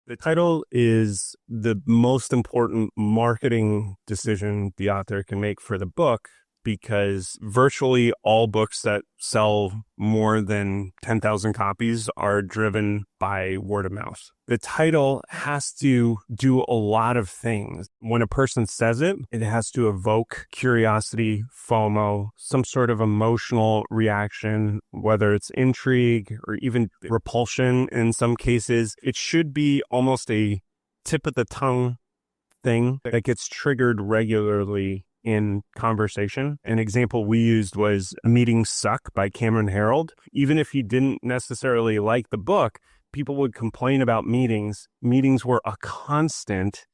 The title is the most important marketing decision the author can make for the book, because virtually all books that sell more than 10,000 copies are driven by word of mouth. The title has to do a lot of things. When a person says it, it has to evoke curiosity, FOMO, some sort of emotional reaction, whether it's intrigue or even repulsion in some cases. It should be almost a tip of the tongue thing that gets triggered regularly in conversation. An example we used was Meetings Suck by Cameron Herold. Even if he didn't necessarily like the book, people would complain about meetings. Meetings were a constant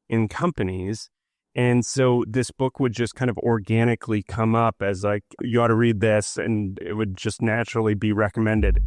in companies. And so this book would just kind of organically come up as like, you ought to read this, and it would just naturally be recommended.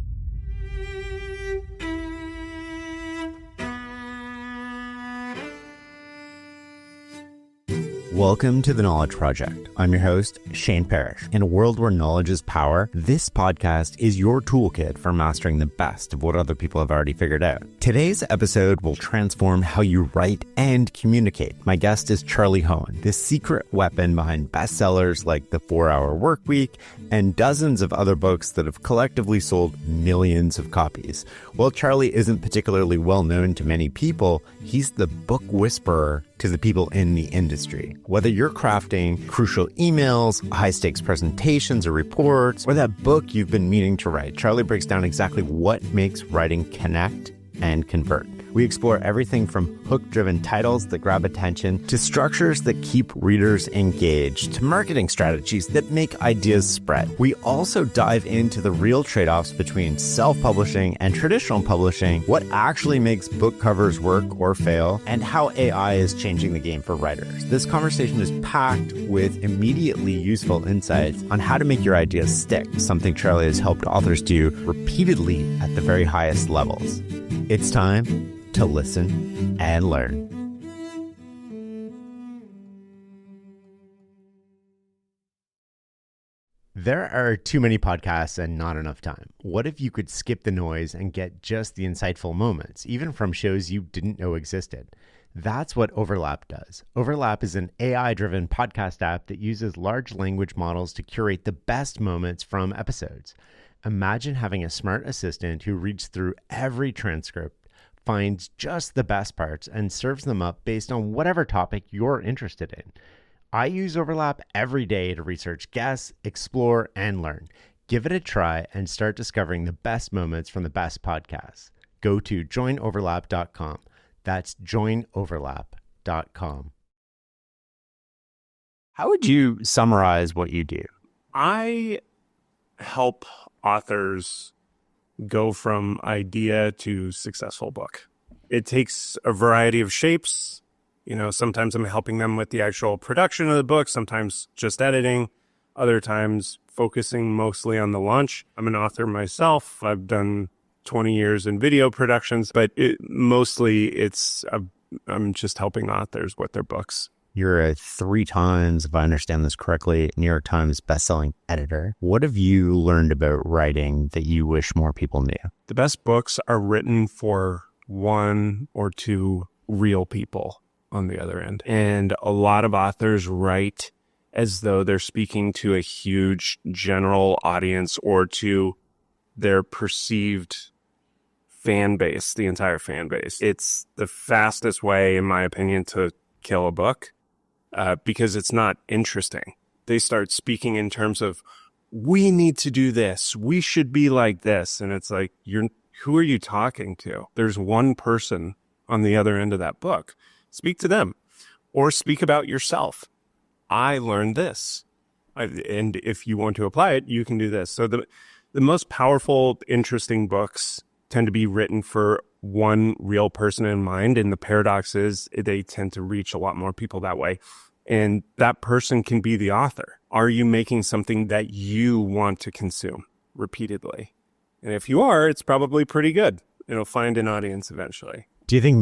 Welcome to The Knowledge Project. I'm your host, Shane Parrish. In a world where knowledge is power, this podcast is your toolkit for mastering the best of what other people have already figured out. Today's episode will transform how you write and communicate. My guest is Charlie Hoehn, the secret weapon behind bestsellers like The 4-Hour Workweek and dozens of other books that have collectively sold millions of copies. While Charlie isn't particularly well known to many people, he's the book whisperer to the people in the industry. Whether you're crafting crucial emails, high-stakes presentations or reports, or that book you've been meaning to write, Charlie breaks down exactly what makes writing connect and convert. We explore everything from hook-driven titles that grab attention to structures that keep readers engaged to marketing strategies that make ideas spread. We also dive into the real trade-offs between self-publishing and traditional publishing, what actually makes book covers work or fail, and how AI is changing the game for writers. This conversation is packed with immediately useful insights on how to make your ideas stick, something Charlie has helped authors do repeatedly at the very highest levels. It's time to listen and learn. There are too many podcasts and not enough time. What if you could skip the noise and get just the insightful moments, even from shows you didn't know existed? That's what Overlap does. Overlap is an AI-driven podcast app that uses large language models to curate the best moments from episodes. Imagine having a smart assistant who reads through every transcript, finds just the best parts, and serves them up based on whatever topic you're interested in. I use Overlap every day to research guests, explore, and learn. Give it a try and start discovering the best moments from the best podcasts. Go to joinoverlap.com. That's joinoverlap.com. How would you summarize what you do? I help authors go from idea to successful book. It takes a variety of shapes. Sometimes I'm helping them with the actual production of the book, sometimes just editing, other times focusing mostly on the launch. I'm an author myself. I've done 20 years in video productions, but I'm just helping authors with their books. You're a 3 times, if I understand this correctly, New York Times bestselling editor. What have you learned about writing that you wish more people knew? The best books are written for 1 or 2 real people on the other end. And a lot of authors write as though they're speaking to a huge general audience or to their perceived fan base, the entire fan base. It's the fastest way, in my opinion, to kill a book. Because it's not interesting. They start speaking in terms of, we need to do this, we should be like this. And it's like, who are you talking to? There's one person on the other end of that book. Speak to them or speak about yourself. I learned this. And if you want to apply it, you can do this. So the most powerful, interesting books tend to be written for one real person in mind. And the paradox is they tend to reach a lot more people that way. And that person can be the author. Are you making something that you want to consume repeatedly? And if you are, it's probably pretty good. It'll find an audience eventually. Do you think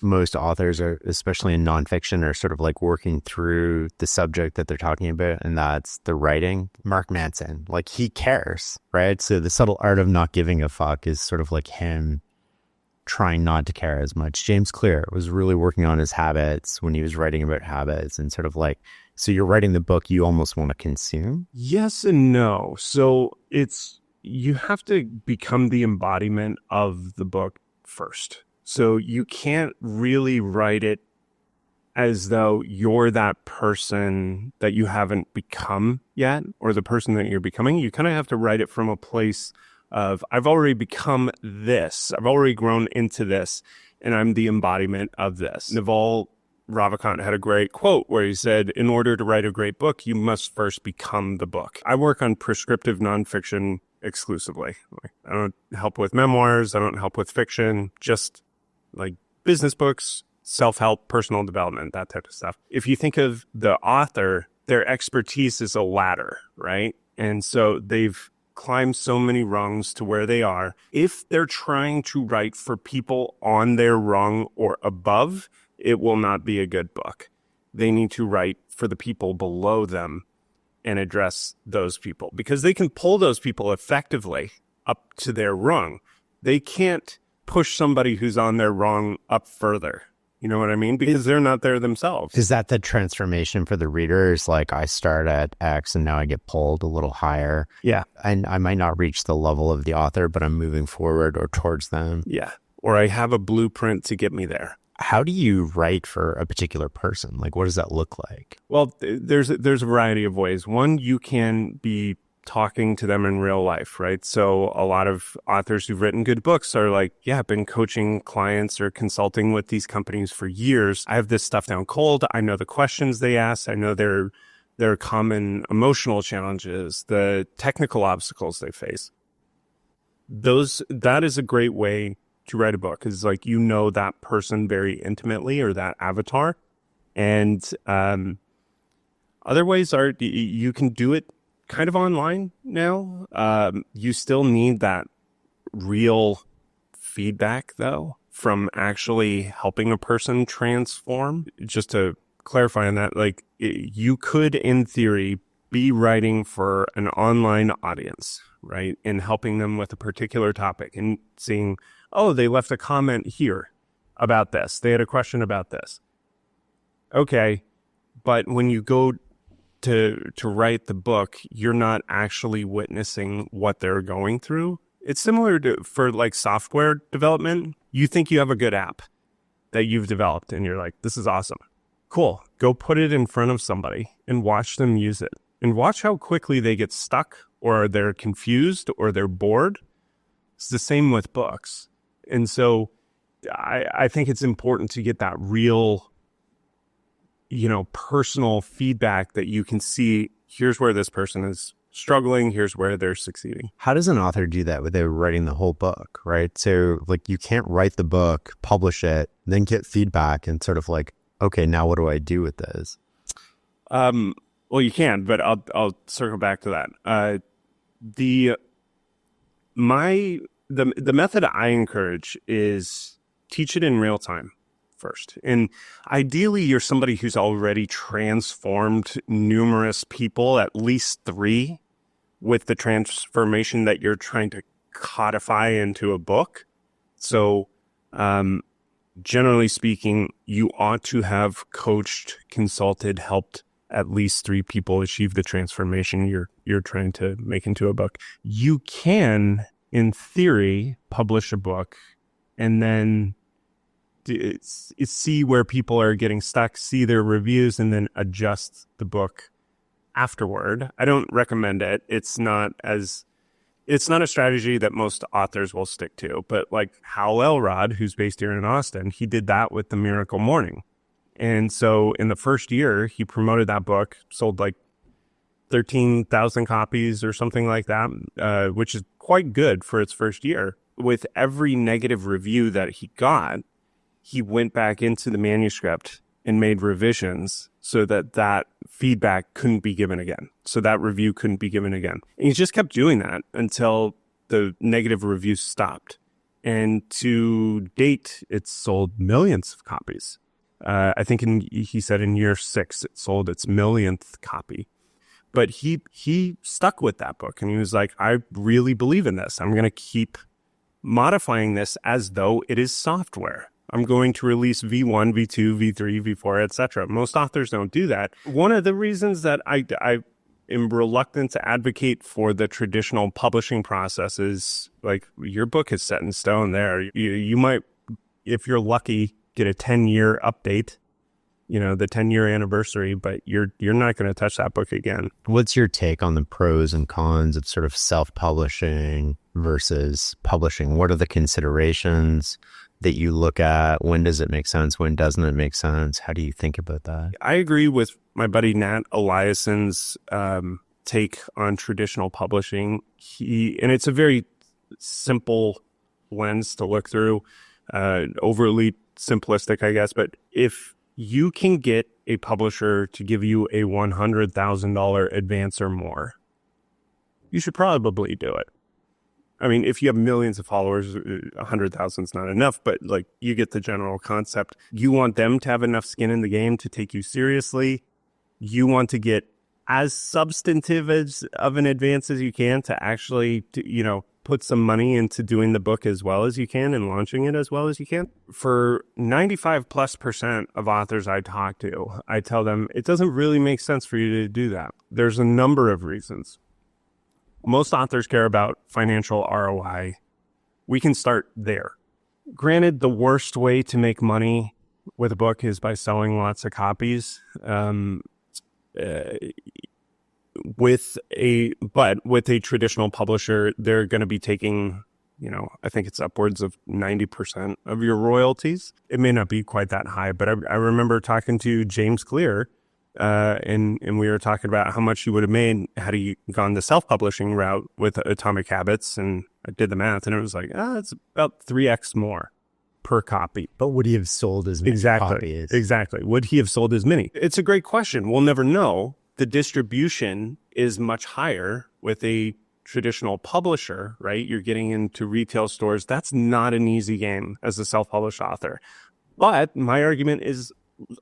most authors are, especially in nonfiction, are sort of like working through the subject that they're talking about, and that's the writing? Mark Manson, like, he cares, right? So the subtle art of not giving a fuck is sort of like him trying not to care as much. James Clear was really working on his habits when he was writing about habits and sort of like, so you're writing the book you almost want to consume? Yes and no. So you have to become the embodiment of the book first. So you can't really write it as though you're that person that you haven't become yet, or the person that you're becoming. You kind of have to write it from a place of, I've already become this. I've already grown into this, and I'm the embodiment of this. Naval Ravikant had a great quote where he said, in order to write a great book, you must first become the book. I work on prescriptive nonfiction exclusively. I don't help with memoirs. I don't help with fiction, just like business books, self-help, personal development, that type of stuff. If you think of the author, their expertise is a ladder, right? And so they've climbed so many rungs to where they are. If they're trying to write for people on their rung or above, it will not be a good book. They need to write for the people below them and address those people, because they can pull those people effectively up to their rung. They can't push somebody who's on their rung up further. You know what I mean? Because they're not there themselves. Is that the transformation for the reader? Is like, I start at X and now I get pulled a little higher. Yeah. And I might not reach the level of the author, but I'm moving forward or towards them. Yeah. Or I have a blueprint to get me there. How do you write for a particular person? Like, what does that look like? Well, there's a variety of ways. One, you can be talking to them in real life, right? So a lot of authors who've written good books are like, yeah, I've been coaching clients or consulting with these companies for years. I have this stuff down cold. I know the questions they ask. I know their common emotional challenges, the technical obstacles they face. That is a great way to write a book, is like, you know that person very intimately, or that avatar. And other ways are, you can do it kind of online now. You still need that real feedback, though, from actually helping a person transform. Just to clarify on that, like, you could, in theory, be writing for an online audience, right? And helping them with a particular topic and seeing, oh, they left a comment here about this. They had a question about this. Okay. But when you go to write the book, you're not actually witnessing what they're going through. It's similar to, for like software development. You think you have a good app that you've developed and you're like, this is awesome. Cool. Go put it in front of somebody and watch them use it, and watch how quickly they get stuck, or they're confused, or they're bored. It's the same with books. And so I think it's important to get that real, personal feedback that you can see, here's where this person is struggling, here's where they're succeeding. How does an author do that without writing the whole book, right? So like, you can't write the book, publish it, then get feedback and sort of like, okay, now what do I do with this? Well, you can, but I'll circle back to that. The method I encourage is teach it in real time first. And ideally, you're somebody who's already transformed numerous people, at least 3, with the transformation that you're trying to codify into a book. So, generally speaking, you ought to have coached, consulted, helped at least 3 people achieve the transformation you're trying to make into a book. You can, in theory, publish a book and then see where people are getting stuck, see their reviews, and then adjust the book afterward. I don't recommend it. It's not a strategy that most authors will stick to. But like Hal Elrod, who's based here in Austin, he did that with The Miracle Morning. And so in the first year, he promoted that book, sold like 13,000 copies or something like that, which is quite good for its first year. With every negative review that he got, he went back into the manuscript and made revisions so that feedback couldn't be given again. So that review couldn't be given again. And he just kept doing that until the negative reviews stopped. And to date, it's sold millions of copies. I think he said in year 6, it sold its millionth copy. But he stuck with that book, and he was like, I really believe in this. I'm going to keep modifying this as though it is software. I'm going to release V1, V2, V3, V4, etc. Most authors don't do that. One of the reasons that I am reluctant to advocate for the traditional publishing process is, like, your book is set in stone there. You might, if you're lucky, get a 10-year update, the 10-year anniversary, but you're not going to touch that book again. What's your take on the pros and cons of sort of self-publishing versus publishing? What are the considerations that you look at? When does it make sense? When doesn't it make sense? How do you think about that? I agree with my buddy Nat Eliason's take on traditional publishing. And it's a very simple lens to look through, overly simplistic, I guess. But if you can get a publisher to give you a $100,000 advance or more, you should probably do it. I mean, if you have millions of followers, 100,000 is not enough, but like, you get the general concept. You want them to have enough skin in the game to take you seriously. You want to get as substantive of an advance as you can to actually, put some money into doing the book as well as you can and launching it as well as you can. For 95+% of authors I talk to, I tell them it doesn't really make sense for you to do that. There's a number of reasons. Most authors care about financial ROI. We can start there. Granted, the worst way to make money with a book is by selling lots of copies. With a traditional publisher, they're going to be taking, I think it's upwards of 90% of your royalties. It may not be quite that high, but I remember talking to James Clear, and we were talking about how much you would have made had he gone the self-publishing route with Atomic Habits, and I did the math, and it was like, it's about 3x more per copy. But would he have sold as many copies? Exactly. Would he have sold as many? It's a great question. We'll never know. The distribution is much higher with a traditional publisher, right? You're getting into retail stores. That's not an easy game as a self-published author. But my argument is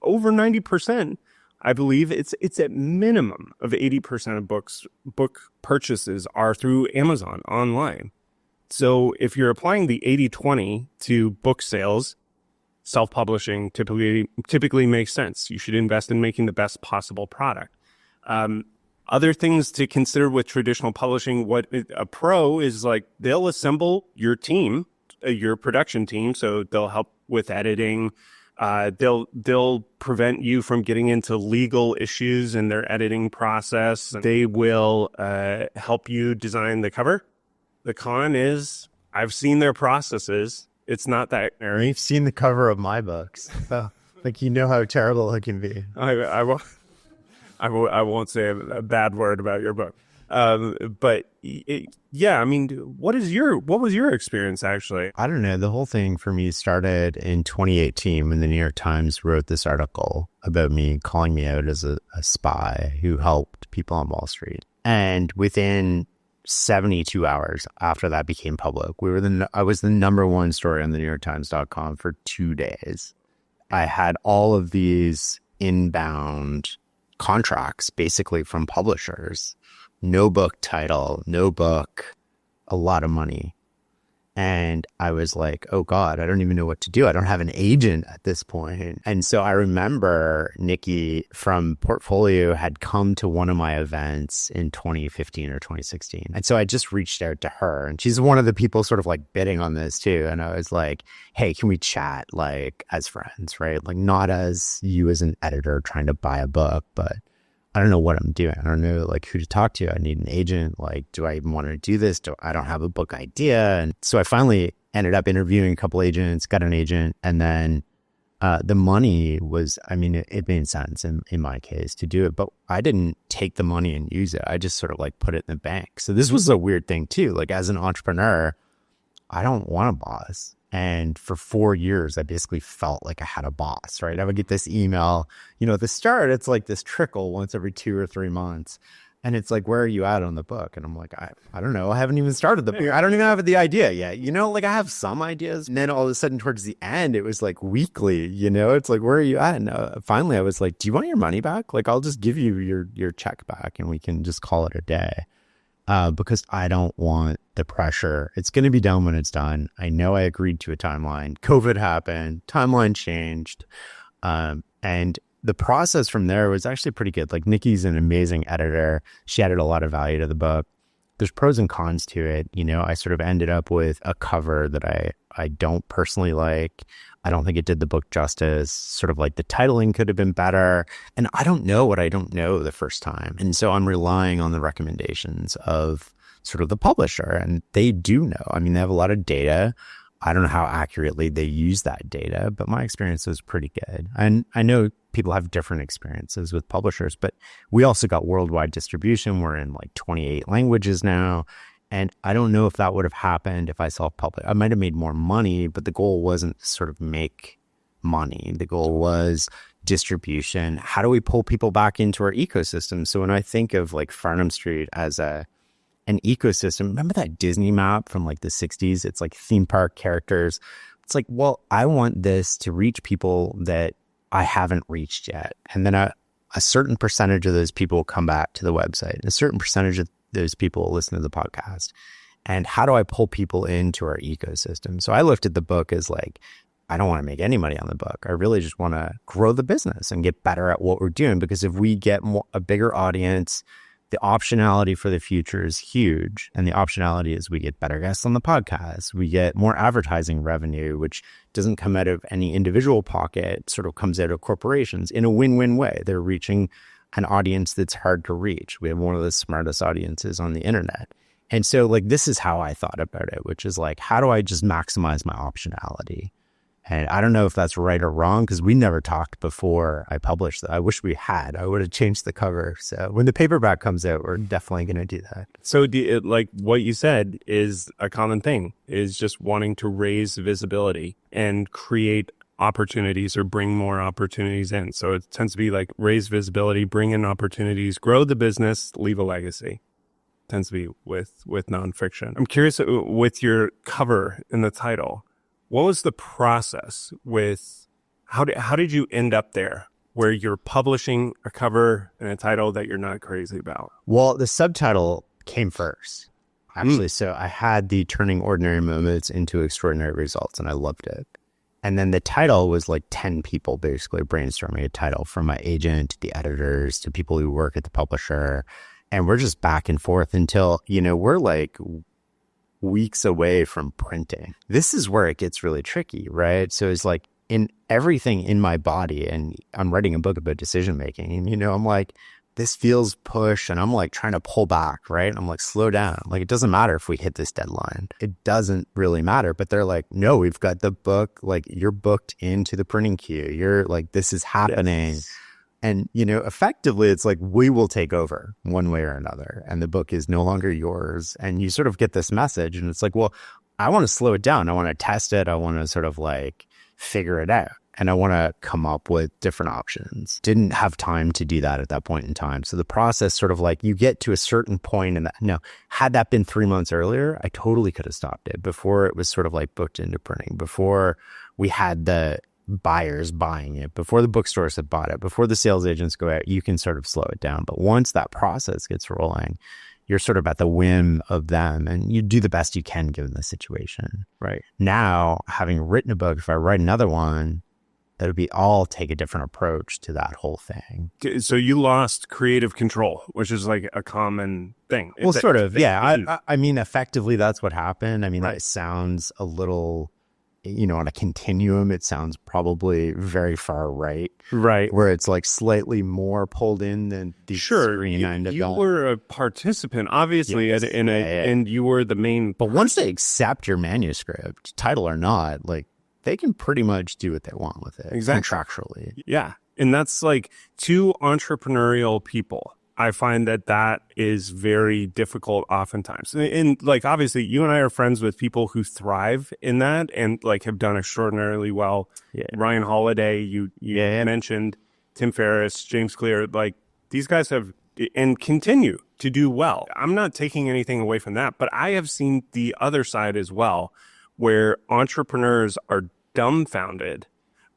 over 90%. I believe it's at minimum of 80% of book purchases are through Amazon online. So if you're applying the 80-20 to book sales, self-publishing typically makes sense. You should invest in making the best possible product. Other things to consider with traditional publishing, what a pro is, like, they'll assemble your team, your production team. So they'll help with editing. They'll prevent you from getting into legal issues in their editing process. They will help you design the cover. The con is, I've seen their processes. It's not that ordinary. You've seen the cover of my books. Like, you know how terrible it can be. I won't say a bad word about your book. But yeah, I mean, what was your experience actually? I don't know. The whole thing for me started in 2018 when the New York Times wrote this article about me, calling me out as a spy who helped people on Wall Street. And within 72 hours after that became public, I was the number one story on the NewYorkTimes.com for 2 days. I had all of these inbound contracts basically from publishers. No book title, no book, a lot of money. And I was like, oh God, I don't even know what to do. I don't have an agent at this point. And so I remember Nikki from Portfolio had come to one of my events in 2015 or 2016. And so I just reached out to her, and she's one of the people sort of like bidding on this too. And I was like, hey, can we chat like as friends, right? Like, not as you as an editor trying to buy a book, but I don't know what I'm doing. I don't know like who to talk to. I need an agent. Like, do I even want to do this? I don't have a book idea. And so I finally ended up interviewing a couple agents, got an agent. And then the money was, I mean, it made sense in my case to do it, but I didn't take the money and use it. I just sort of like put it in the bank. So this was a weird thing too. Like, as an entrepreneur, I don't want a boss. And for 4 years, I basically felt like I had a boss, right? I would get this email, at the start, it's like this trickle once every 2 or 3 months. And it's like, where are you at on the book? And I'm like, I don't know. I haven't even started the book. I don't even have the idea yet. Like, I have some ideas. And then all of a sudden towards the end, it was like weekly, it's like, where are you at? And finally I was like, do you want your money back? Like, I'll just give you your check back and we can just call it a day. Because I don't want the pressure. It's going to be done when it's done. I know I agreed to a timeline. COVID happened, timeline changed. And the process from there was actually pretty good. Like Nikki's an amazing editor. She added a lot of value to the book. There's pros and cons to it. You know, I sort of ended up with a cover that I don't personally like. I don't think it did the book justice. Sort of like the titling could have been better. And I don't know what I don't know the first time. And so I'm relying on the recommendations of sort of the publisher. And they do know. I mean, they have a lot of data. I don't know how accurately they use that data, but my experience was pretty good. And I know people have different experiences with publishers, but we also got worldwide distribution. We're in like 28 languages now. And I don't know if that would have happened if I self-published. I might have made more money, but the goal wasn't to sort of make money. The goal was distribution. How do we pull people back into our ecosystem? So when I think of like Farnham Street as an ecosystem, remember that Disney map from like the 60s? It's like theme park characters. It's like, well, I want this to reach people that I haven't reached yet. And then a certain percentage of those people will come back to the website. A certain percentage of those people will listen to the podcast. And how do I pull people into our ecosystem? So I looked at the book as like, I don't want to make any money on the book. I really just want to grow the business and get better at what we're doing. Because if we get a bigger audience, the optionality for the future is huge. And the optionality is we get better guests on the podcast. We get more advertising revenue, which doesn't come out of any individual pocket, sort of comes out of corporations in a win-win way. They're reaching an audience that's hard to reach. We have one of the smartest audiences on the internet. And so like, this is how I thought about it, which is like, how do I just maximize my optionality? And I don't know if that's right or wrong because we never talked before I published that. I wish we had. I would have changed the cover. So when the paperback comes out, we're definitely going to do that. So like what you said is a common thing, is just wanting to raise visibility and create opportunities or bring more opportunities in. So it tends to be like raise visibility, bring in opportunities, grow the business, leave a legacy. Tends to be with nonfiction. I'm curious with your cover in the title. What was the process with how did you end up there where you're publishing a cover and a title that you're not crazy about? Well, the subtitle came first, actually. So I had the Turning Ordinary Moments into Extraordinary Results, and I loved it. And then the title was like 10 people basically brainstorming a title, from my agent to the editors to people who work at the publisher. And we're just back and forth until, you know, we're like weeks away from printing. This is where it gets really tricky, right? So it's like in everything in my body, and I'm writing a book about decision making, and, you know, I'm like, this feels push, and I'm like trying to pull back, right? I'm like, slow down. Like, it doesn't matter if we hit this deadline. It doesn't really matter. But they're like, no, we've got the book. Like, you're booked into the printing queue. You're like, this is happening. Yes. And, you know, effectively, it's like, we will take over one way or another. And the book is no longer yours. And you sort of get this message. And it's like, well, I want to slow it down. I want to test it. I want to sort of like figure it out. And I want to come up with different options. Didn't have time to do that at that point in time. So the process sort of like, you get to a certain point, and had that been 3 months earlier, I totally could have stopped it before it was sort of like booked into printing, before we had the buyers buying it, before the bookstores had bought it, before the sales agents go out. You can sort of slow it down. But once that process gets rolling, you're sort of at the whim of them, and you do the best you can given the situation. Right. Now, having written a book, if I write another one, I'll take a different approach to that whole thing. So you lost creative control, which is like a common thing. Well, sort of, yeah. I mean, effectively, that's what happened. I mean, It sounds a little, you know, on a continuum, it sounds probably very far right. Right. Where it's like slightly more pulled in than the screen. You were a participant, obviously, yes, and you were the main. But once they accept your manuscript, title or not, like, they can pretty much do what they want with it. Exactly. Contractually. Yeah. And that's like, two entrepreneurial people. I find that is very difficult oftentimes. And like, obviously, you and I are friends with people who thrive in that and like have done extraordinarily well. Yeah. Ryan Holiday, you mentioned, Tim Ferriss, James Clear, like these guys have and continue to do well. I'm not taking anything away from that, but I have seen the other side as well, where entrepreneurs are dumbfounded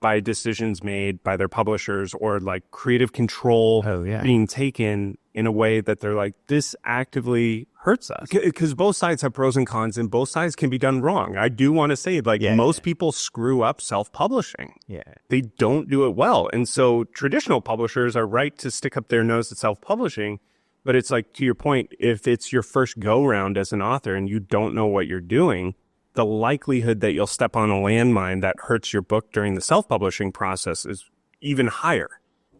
by decisions made by their publishers, or like creative control being taken in a way that they're like, this actively hurts us because both sides have pros and cons and both sides can be done wrong. I do want to say most people screw up self-publishing. Yeah. They don't do it well. And so traditional publishers are right to stick up their nose at self-publishing. But it's like, to your point, if it's your first go round as an author and you don't know what you're doing, the likelihood that you'll step on a landmine that hurts your book during the self-publishing process is even higher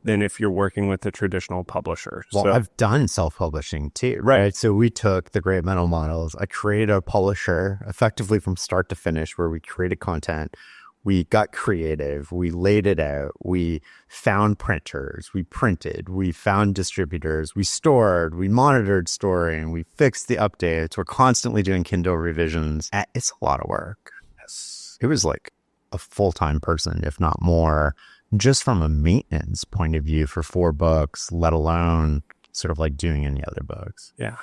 than if you're working with a traditional publisher. Well, so, I've done self-publishing too, right? So we took the great mental models. I created a publisher effectively from start to finish where we created content. We got creative. We laid it out. We found printers. We printed. We found distributors. We stored. We monitored storing. We fixed the updates. We're constantly doing Kindle revisions. It's a lot of work. Yes. It was like a full-time person, if not more, just from a maintenance point of view for 4 books, let alone sort of like doing any other books. Yeah.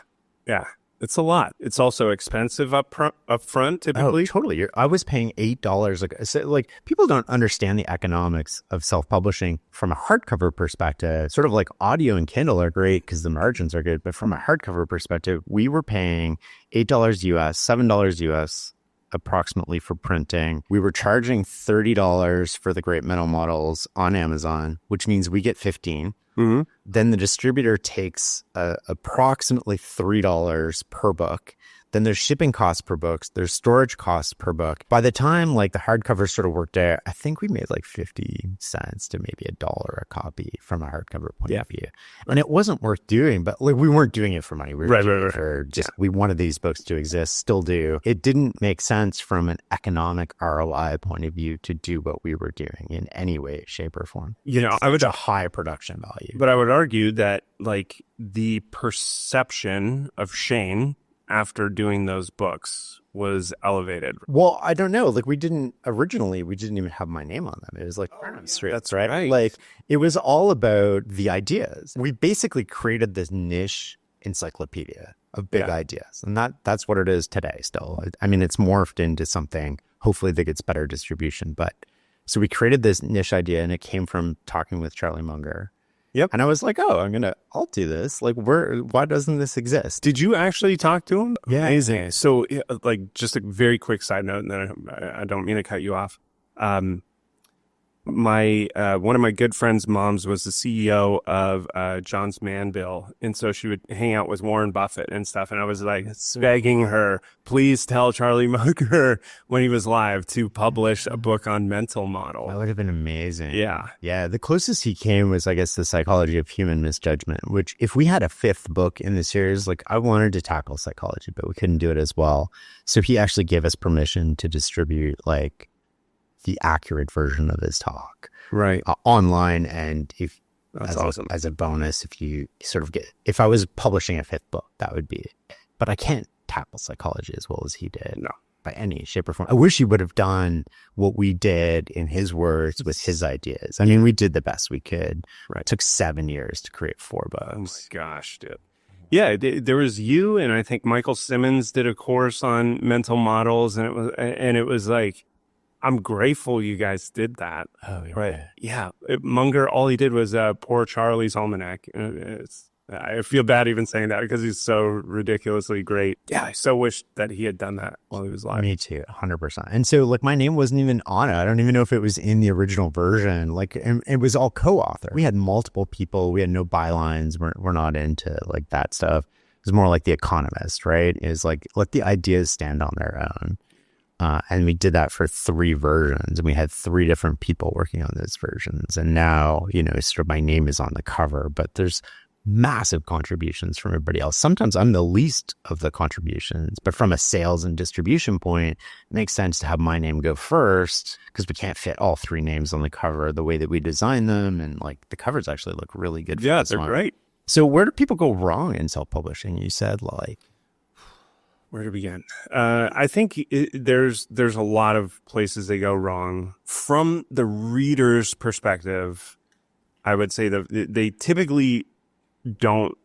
Yeah. It's a lot. It's also expensive up front, typically. Oh, totally. I was paying $8. Like people don't understand the economics of self-publishing from a hardcover perspective. Sort of like audio and Kindle are great because the margins are good. But from a hardcover perspective, we were paying $8 US, $7 US approximately for printing. We were charging $30 for the great mental models on Amazon, which means we get 15. Mm-hmm. Then the distributor takes approximately $3 per book. Then there's shipping costs per book. There's storage costs per book. By the time like the hardcover sort of worked out, I think we made like 50 cents to maybe $1 a copy from a hardcover point of view. And it wasn't worth doing, but like we weren't doing it for money. We were doing it for just, we wanted these books to exist, still do. It didn't make sense from an economic ROI point of view to do what we were doing in any way, shape, or form. You know, I would a high production value. But I would argue that like the perception of Shane after doing those books was elevated. Well, I don't know. Like we didn't even have my name on them. It was like, that's right. Like it was all about the ideas. We basically created this niche encyclopedia of big ideas. And that's what it is today still. I mean, it's morphed into something, hopefully that gets better distribution. But so we created this niche idea and it came from talking with Charlie Munger. Yep. And I was like, I'll do this. Like, why doesn't this exist? Did you actually talk to him? Yeah. Amazing. So like just a very quick side note, and then I don't mean to cut you off. My one of my good friend's moms was the CEO of Johns Manville, and so she would hang out with Warren Buffett and stuff. And I was like begging her, please tell Charlie Munger when he was live to publish a book on mental model. That would have been amazing. Yeah. Yeah. The closest he came was, I guess, The Psychology of Human Misjudgment, which if we had a 5th book in the series, like I wanted to tackle psychology, but we couldn't do it as well. So he actually gave us permission to distribute like the accurate version of his talk online. And if that's awesome. As a bonus, if you sort of if I was publishing a 5th book, that would be it. But I can't tackle psychology as well as he did. No. By any shape or form. I wish he would have done what we did in his words with his ideas. I mean, we did the best we could. Right. It took 7 years to create 4 books. Oh my gosh, dude. Yeah, there was you, and I think Michael Simmons did a course on mental models, and it was like, I'm grateful you guys did that. Oh, right. Yeah. Munger, all he did was Poor Charlie's Almanac. I feel bad even saying that because he's so ridiculously great. Yeah. I so wish that he had done that while he was live. Me too. 100%. And so like my name wasn't even on it. I don't even know if it was in the original version. Like it was all co-author. We had multiple people. We had no bylines. We're not into like that stuff. It was more like The Economist, right? It was like, let the ideas stand on their own. And we did that for 3 versions, and we had 3 different people working on those versions. And now, sort of my name is on the cover, but there's massive contributions from everybody else. Sometimes I'm the least of the contributions, but from a sales and distribution point, it makes sense to have my name go first because we can't fit all 3 names on the cover the way that we design them. And like the covers actually look really good. Yeah, they're great. So where do people go wrong in self-publishing? You said like... Where to begin? I think there's a lot of places they go wrong. From the reader's perspective, I would say that they typically don't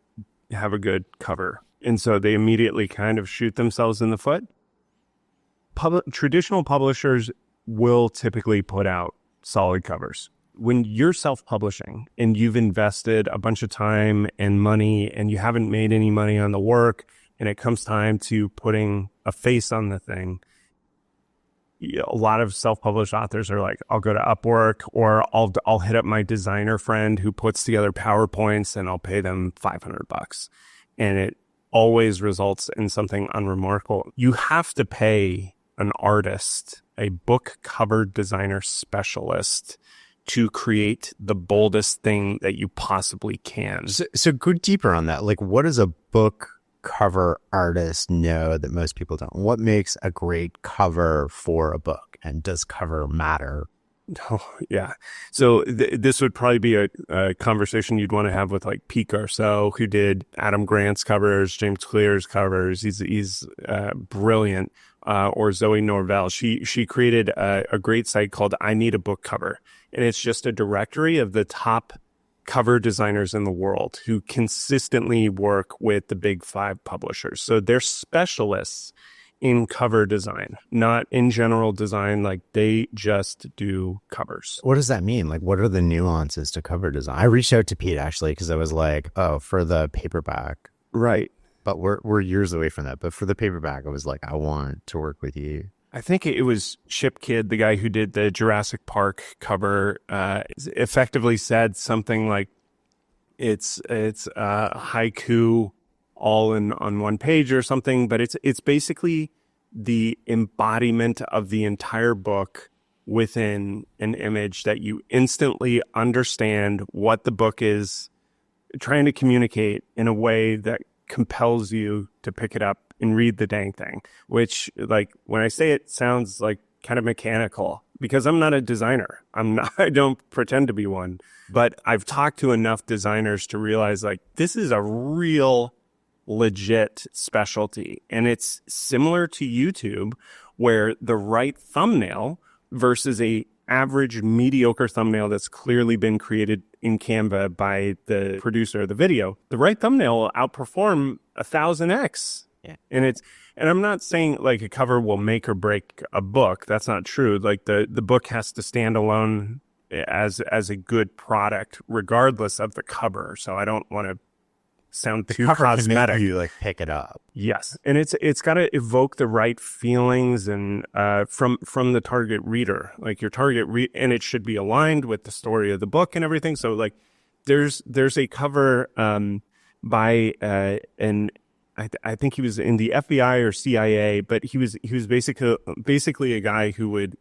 have a good cover. And so they immediately kind of shoot themselves in the foot. Traditional publishers will typically put out solid covers. When you're self-publishing and you've invested a bunch of time and money and you haven't made any money on the work, and it comes time to putting a face on the thing, a lot of self-published authors are like, I'll go to Upwork, or I'll hit up my designer friend who puts together PowerPoints, and I'll pay them $500. And it always results in something unremarkable. You have to pay an artist, a book cover designer specialist, to create the boldest thing that you possibly can. So go deeper on that. Like, what does a book cover artist know that most people don't? What makes a great cover for a book? And does cover matter? Oh, yeah. So this would probably be a conversation you'd want to have with like Pete Garceau, who did Adam Grant's covers, James Clear's covers. He's brilliant. Or Zoe Norvell. She created a great site called I Need a Book Cover. And it's just a directory of the top cover designers in the world who consistently work with the big 5 publishers. So they're specialists in cover design, not in general design. Like, they just do covers. What does that mean? Like, what are the nuances to cover design? I reached out to Pete actually because I was like, oh, for the paperback. Right. But we're years away from that. But for the paperback, I was like, I want to work with you. I think it was Chip Kidd, the guy who did the Jurassic Park cover, effectively said something like, it's haiku all on one page or something, but it's basically the embodiment of the entire book within an image that you instantly understand what the book is trying to communicate in a way that compels you to pick it up and read the dang thing, which, like, when I say it, sounds like kind of mechanical, because I'm not a designer. I don't pretend to be one, but I've talked to enough designers to realize, like, this is a real legit specialty. And it's similar to YouTube, where the right thumbnail versus a average mediocre thumbnail that's clearly been created in Canva by the producer of the video, the right thumbnail will outperform 1,000x. Yeah. And I'm not saying like a cover will make or break a book. That's not true. Like, the book has to stand alone as a good product, regardless of the cover. So I don't want to sound too cosmetic. You like pick it up. Yes. And it's got to evoke the right feelings and from the target reader, like your target and it should be aligned with the story of the book and everything. So like there's a cover by and I think he was in the FBI or CIA, but he was basically a guy who would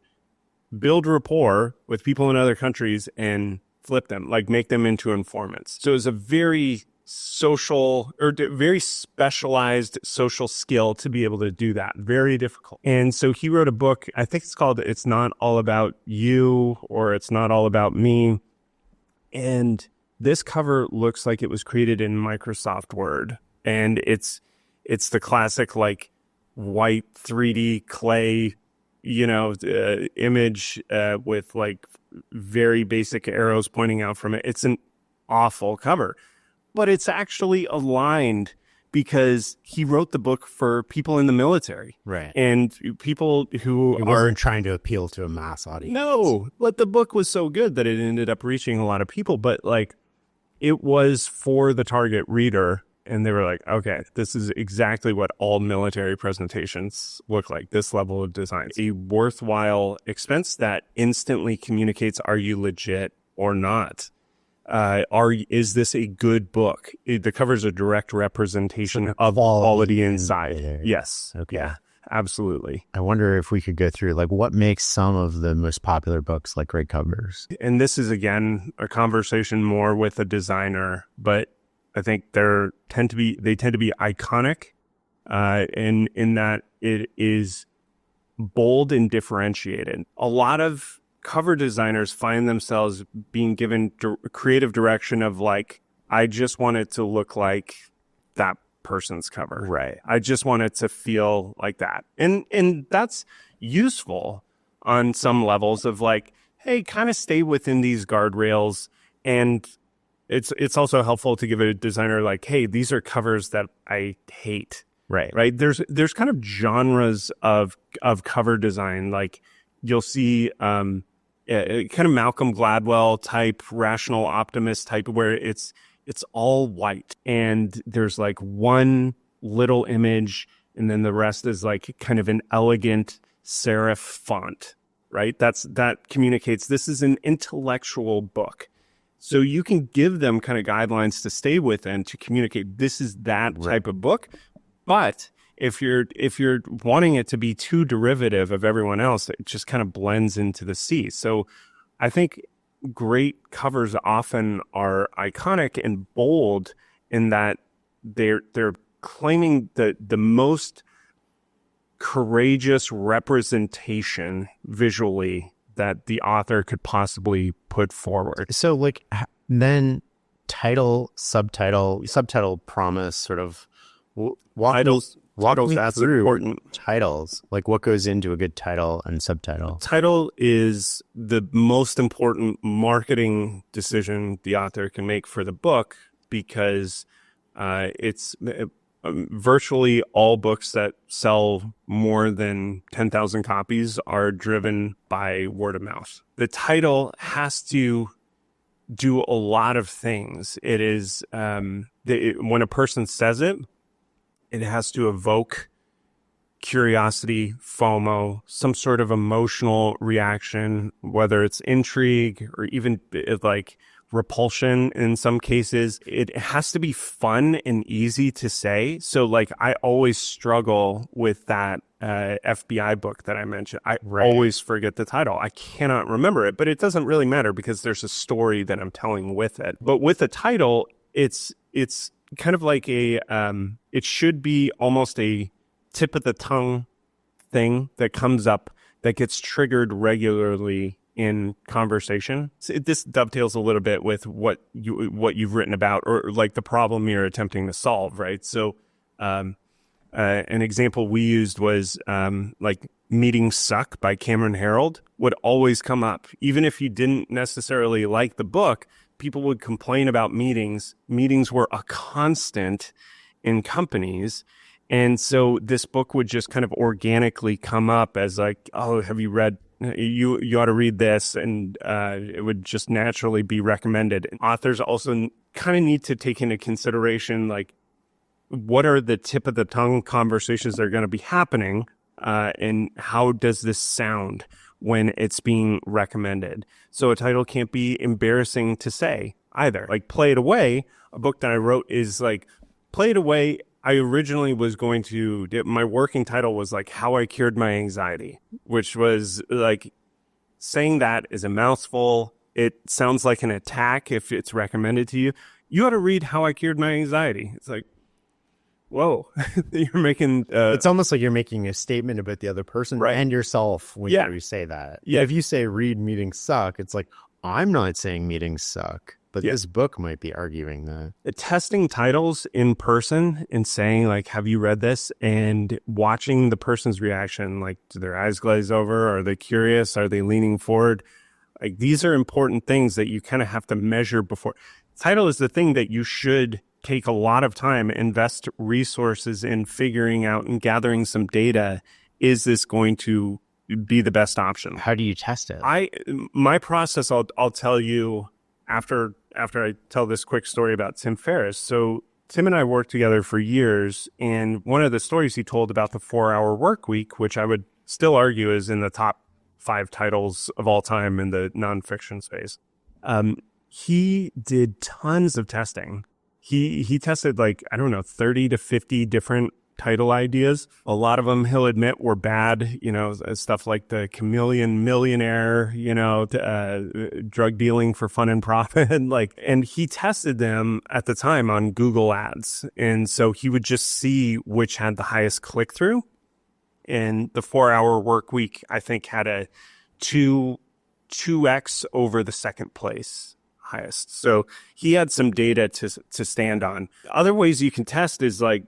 build rapport with people in other countries and flip them, like make them into informants. So it was a very social or very specialized social skill to be able to do that. Very difficult. And so he wrote a book, I think it's called It's Not All About You, or It's Not All About Me. And this cover looks like it was created in Microsoft Word. And it's the classic like white 3D clay, image with like very basic arrows pointing out from it. It's an awful cover. But it's actually aligned because he wrote the book for people in the military. Right. And people who weren't trying to appeal to a mass audience. No, but the book was so good that it ended up reaching a lot of people. But like, it was for the target reader. And they were like, okay, this is exactly what all military presentations look like, this level of design. A worthwhile expense that instantly communicates, are you legit or not? Is this a good book? The cover is a direct representation of quality inside. Yes. Okay. Yeah, absolutely. I wonder if we could go through like what makes some of the most popular books like great covers. And this is, again, a conversation more with a designer, but I think they tend to be iconic in that it is bold and differentiated. A lot of cover designers find themselves being given creative direction of like, I just want it to look like that person's cover. Right. I just want it to feel like that. And that's useful on some levels of like, hey, kind of stay within these guardrails. And it's also helpful to give a designer like, hey, these are covers that I hate. Right. Right. There's kind of genres of cover design. Like you'll see kind of Malcolm Gladwell type, rational optimist type, where it's all white and there's like one little image, and then the rest is like kind of an elegant serif font, right? That communicates this is an intellectual book. So you can give them kind of guidelines to stay within to communicate this is that type of book. But if you're wanting it to be too derivative of everyone else, it just kind of blends into the sea. So I think great covers often are iconic and bold in that they're claiming the most courageous representation visually that the author could possibly put forward. So like then title, subtitle, promise, sort of walk me through important titles. Like what goes into a good title and subtitle? Title is the most important marketing decision the author can make for the book, because it's virtually all books that sell more than 10,000 copies are driven by word of mouth. The title has to do a lot of things. It is when a person says it, it has to evoke curiosity, FOMO, some sort of emotional reaction, whether it's intrigue or even like repulsion in some cases. It has to be fun and easy to say. So like I always struggle with that FBI book that I mentioned. I always forget the title. I cannot remember it, but it doesn't really matter because there's a story that I'm telling with it. But with the title, it's kind of like it should be almost a tip of the tongue thing that comes up that gets triggered regularly in conversation. So this dovetails a little bit with what you've written about, or like the problem you're attempting to solve, right? So an example we used was like Meetings Suck by Cameron Herold would always come up. Even if you didn't necessarily like the book, people would complain about meetings. Meetings were a constant in companies. And so this book would just kind of organically come up as like, oh, have you read, you ought to read this. And it would just naturally be recommended. Authors also kind of need to take into consideration, like, what are the tip of the tongue conversations that are going to be happening? And how does this sound when it's being recommended? So a title can't be embarrassing to say either. Like Play It Away, a book that I wrote is like, Play It Away, I originally was going to, my working title was like How I Cured My Anxiety, which was like, saying that is a mouthful. It sounds like an attack if it's recommended to you. You ought to read How I Cured My Anxiety. It's like, whoa, you're making... it's almost like you're making a statement about the other person and yourself when you say that. Yeah. If you say read Meetings Suck, it's like, I'm not saying meetings suck, but this book might be arguing that. Testing titles in person and saying like, have you read this? And watching the person's reaction, like, do their eyes glaze over? Are they curious? Are they leaning forward? Like, these are important things that you kind of have to measure before. Title is the thing that you should take a lot of time, invest resources in figuring out and gathering some data. Is this going to be the best option? How do you test it? My process, I'll tell you after I tell this quick story about Tim Ferriss. So Tim and I worked together for years, and one of the stories he told about the 4-hour work week, which I would still argue is in the top 5 titles of all time in the nonfiction space. He did tons of testing. He tested like, I don't know, 30 to 50 different title ideas. A lot of them, he'll admit, were bad, stuff like The Chameleon Millionaire, drug dealing for fun and profit. And he tested them at the time on Google Ads. And so he would just see which had the highest click through. And the 4-hour work week, I think, had a 2x over the second place highest. So he had some data to stand on. Other ways you can test is like,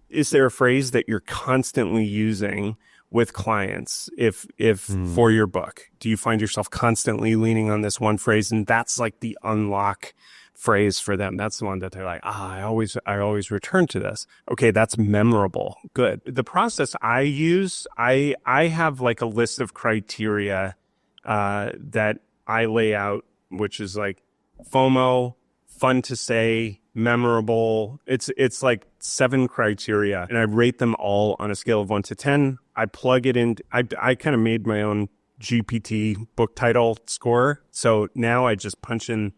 is there a phrase that you're constantly using with clients for your book? Do you find yourself constantly leaning on this one phrase? And that's like the unlock phrase for them. That's the one that they're like, I always return to this. Okay, that's memorable. Good. The process I use, I have like a list of criteria that I lay out, which is like FOMO, fun to say, memorable. It's like 7 criteria, and I rate them all on a scale of 1 to 10. I plug it in. I kind of made my own GPT book title score. So now I just punch in,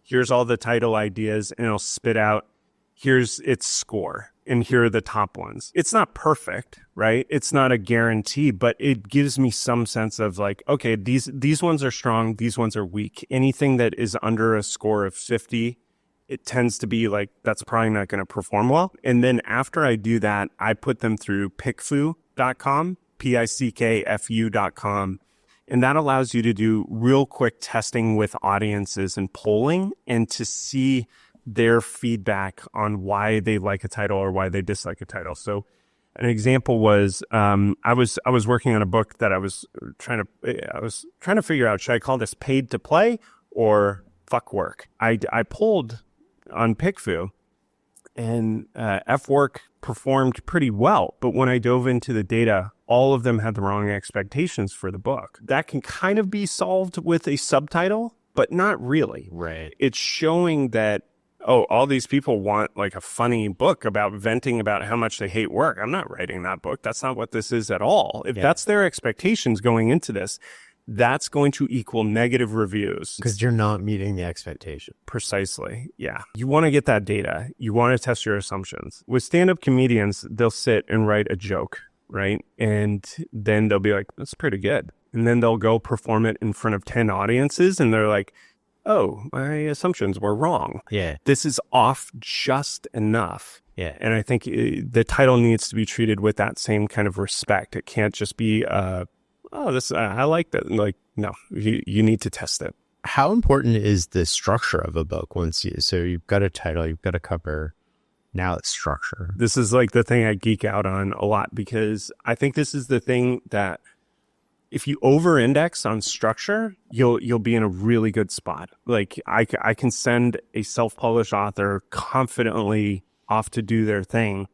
here's all the title ideas, and it'll spit out, here's its score, and here are the top ones. It's not perfect, right? It's not a guarantee, but it gives me some sense of like, okay, these ones are strong, these ones are weak. Anything that is under a score of 50, it tends to be like, that's probably not going to perform well. And then after I do that, I put them through pickfu.com, pickfu.com. And that allows you to do real quick testing with audiences and polling, and to see their feedback on why they like a title or why they dislike a title. So an example was, I was working on a book that I was trying to figure out, should I call this paid to play or fuck work? I polled on PickFu, and F work performed pretty well. But when I dove into the data, all of them had the wrong expectations for the book. That can kind of be solved with a subtitle, but not really. Right. It's showing that, oh, all these people want like a funny book about venting about how much they hate work. I'm not writing that book. That's not what this is at all. If that's their expectations going into this, that's going to equal negative reviews. Because you're not meeting the expectation. Precisely. Yeah. You want to get that data. You want to test your assumptions. With stand-up comedians, they'll sit and write a joke, right? And then they'll be like, that's pretty good. And then they'll go perform it in front of 10 audiences, and they're like, oh, my assumptions were wrong. Yeah. This is off just enough. Yeah. And I think the title needs to be treated with that same kind of respect. It can't just be, I like that. Like, no, you need to test it. How important is the structure of a book so you've got a title, you've got a cover, now it's structure. This is like the thing I geek out on a lot, because I think this is the thing that if you over-index on structure, you'll be in a really good spot. Like I can send a self-published author confidently off to do their thing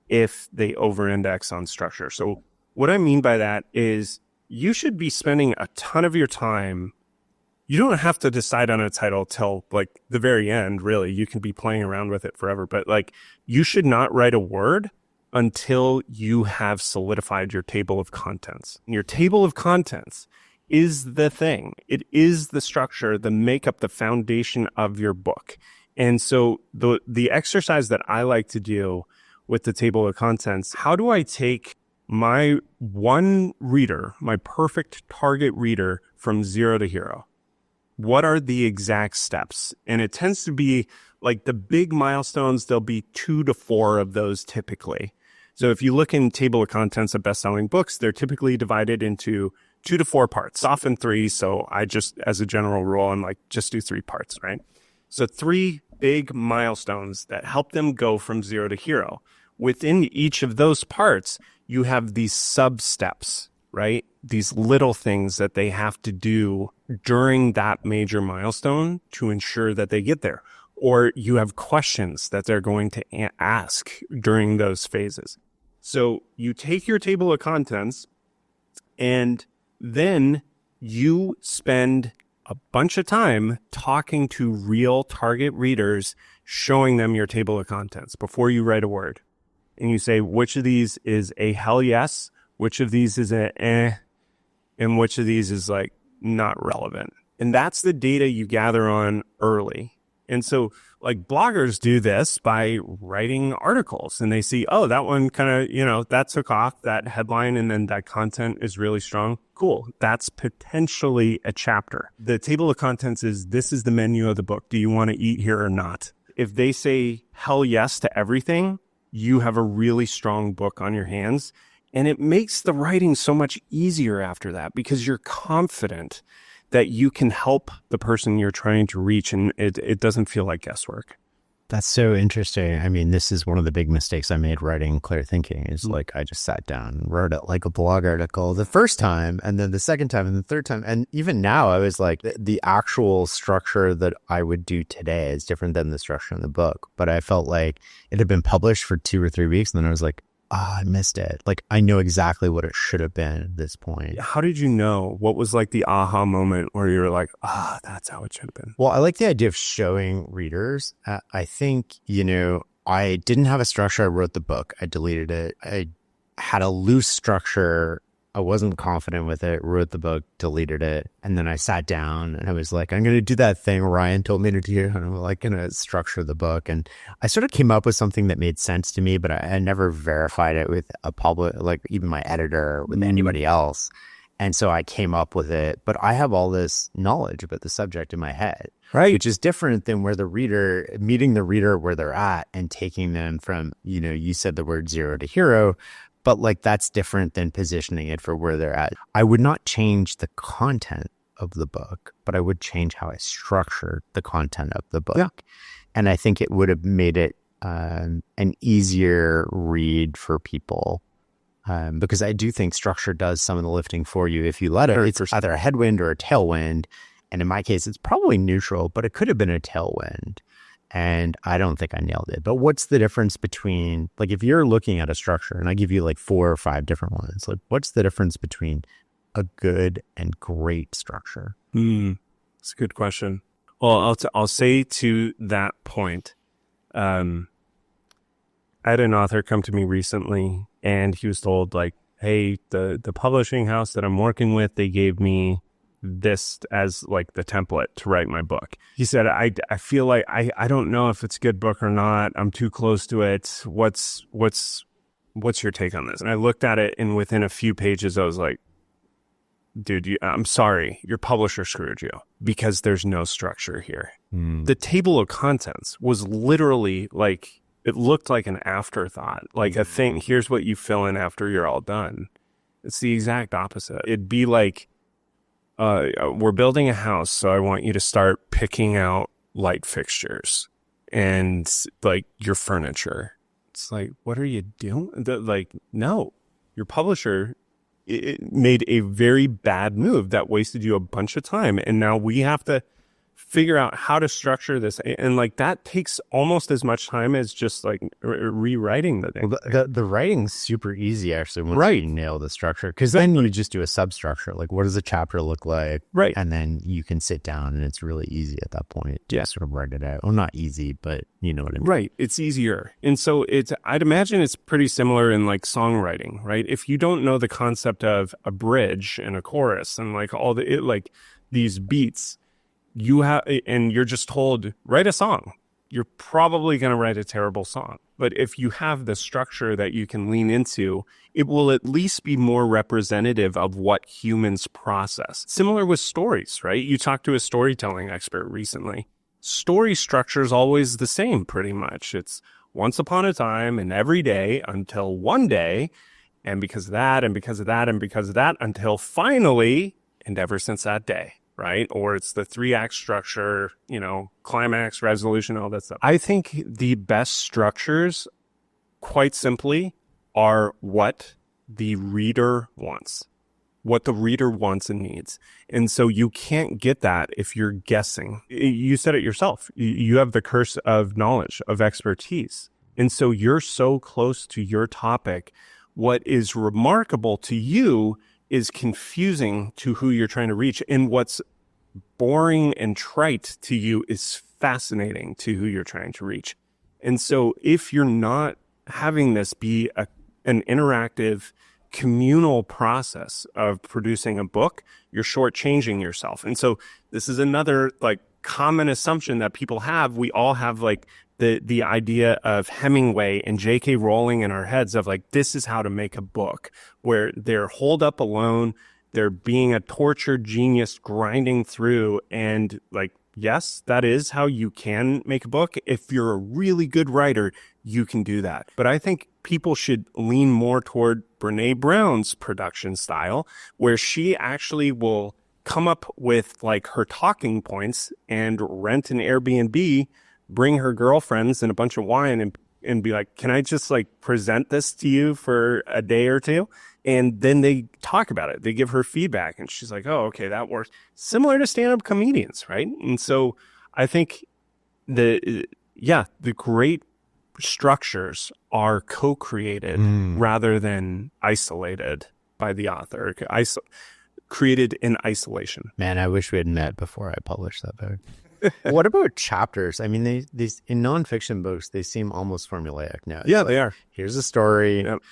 if they over-index on structure. So what I mean by that is, you should be spending a ton of your time. You don't have to decide on a title till like the very end, really. You can be playing around with it forever, but like, you should not write a word until you have solidified your table of contents. And your table of contents is the thing. It is the structure, the makeup, the foundation of your book. And so the exercise that I like to do with the table of contents, how do I take my one reader, my perfect target reader, from 0 to hero? What are the exact steps? And it tends to be like the big milestones. There'll be 2 to 4 of those typically. So if you look in table of contents of best-selling books, they're typically divided into 2 to 4 parts, often 3. So I just, as a general rule, I'm like, just do 3 parts, right? So 3 big milestones that help them go from 0 to hero. Within each of those parts, you have these sub-steps, right? These little things that they have to do during that major milestone to ensure that they get there. Or you have questions that they're going to ask during those phases. So you take your table of contents, and then you spend a bunch of time talking to real target readers, showing them your table of contents before you write a word. And you say, which of these is a hell yes, which of these is a and which of these is like not relevant. And that's the data you gather on early. And so like bloggers do this by writing articles, and they see, oh, that one kind of, that took off, that headline, and then that content is really strong. Cool. That's potentially a chapter. The table of contents is, this is the menu of the book. Do you want to eat here or not? If they say hell yes to everything, you have a really strong book on your hands. And it makes the writing so much easier after that, because you're confident that you can help the person you're trying to reach, and it doesn't feel like guesswork. That's so interesting. I mean, this is one of the big mistakes I made writing Clear Thinking, is like, I just sat down and wrote it like a blog article the first time, and then the second time, and the third time. And even now, I was like, the actual structure that I would do today is different than the structure in the book. But I felt like it had been published for 2 or 3 weeks, and then I was like, I missed it. Like, I know exactly what it should have been at this point. How did you know? What was like the aha moment where you were like, that's how it should have been? Well, I like the idea of showing readers. I think, I didn't have a structure. I wrote the book. I deleted it. I had a loose structure. I wasn't confident with it, wrote the book, deleted it. And then I sat down and I was like, I'm going to do that thing Ryan told me to do. And I'm like going to structure the book. And I sort of came up with something that made sense to me, but I never verified it with a public, like even my editor, or with anybody else. And so I came up with it, but I have all this knowledge about the subject in my head, right? Which is different than where meeting the reader where they're at and taking them from, you said the word zero to hero, but like that's different than positioning it for where they're at. I would not change the content of the book, but I would change how I structured the content of the book. Yeah. And I think it would have made it an easier read for people. Because I do think structure does some of the lifting for you if you let it. It's either a headwind or a tailwind. And in my case, it's probably neutral, but it could have been a tailwind. And I don't think I nailed it. But what's the difference between, like, if you're looking at a structure, and I give you like 4 or 5 different ones, like, what's the difference between a good and great structure? That's a good question. Well, I'll say to that point, I had an author come to me recently, and he was told, like, hey, the publishing house that I'm working with, they gave me this as like the template to write my book. He said, I feel like I don't know if it's a good book or not. I'm too close to it. What's your take on this? And I looked at it, and within a few pages, I was like, dude, I'm sorry, your publisher screwed you because there's no structure here. The table of contents was literally like, it looked like an afterthought, like a thing. Here's what you fill in after you're all done. It's the exact opposite. It'd be like, we're building a house, so I want you to start picking out light fixtures and like your furniture. It's like, what are you doing? No, your publisher it made a very bad move that wasted you a bunch of time. And now we have to figure out how to structure this. And like that takes almost as much time as just like rewriting the thing. Well, the writing's super easy actually once you nail the structure, because then you just do a substructure. Like, what does a chapter look like? Right. And then you can sit down and it's really easy at that point to sort of write it out. Well, not easy, but you know what I mean. Right. It's easier. And so I'd imagine it's pretty similar in like songwriting, right? If you don't know the concept of a bridge and a chorus and like all like these beats, and you're just told, write a song, you're probably going to write a terrible song. But if you have the structure that you can lean into, it will at least be more representative of what humans process. Similar with stories, right? You talked to a storytelling expert recently. Story structure is always the same, pretty much. It's once upon a time and every day until one day, and because of that, and because of that, and because of that, until finally, and ever since that day. Right? Or it's the 3-act structure, climax, resolution, all that stuff. I think the best structures, quite simply, are what the reader wants, and needs. And so you can't get that if you're guessing. You said it yourself. You have the curse of knowledge, of expertise. And so you're so close to your topic. What is remarkable to you is confusing to who you're trying to reach. And what's boring and trite to you is fascinating to who you're trying to reach. And so if you're not having this be an interactive, communal process of producing a book, you're shortchanging yourself. And so this is another like common assumption that people have. We all have like the idea of Hemingway and J.K. Rowling in our heads of like, this is how to make a book, where they're holed up alone, they're being a tortured genius grinding through. And like, yes, that is how you can make a book. If you're a really good writer, you can do that. But I think people should lean more toward Brene Brown's production style, where she actually will come up with like her talking points and rent an Airbnb, bring her girlfriends and a bunch of wine and be like, can I just like present this to you for a day or two? And then they talk about it. They give her feedback and she's like, oh, okay, that works. Similar to stand-up comedians, right? And so I think the great structures are co-created rather than isolated by the author, created in isolation. Man, I wish we had met before I published that book. What about chapters? I mean, these in nonfiction books, they seem almost formulaic now. Yeah, they are. Here's a story. Yep.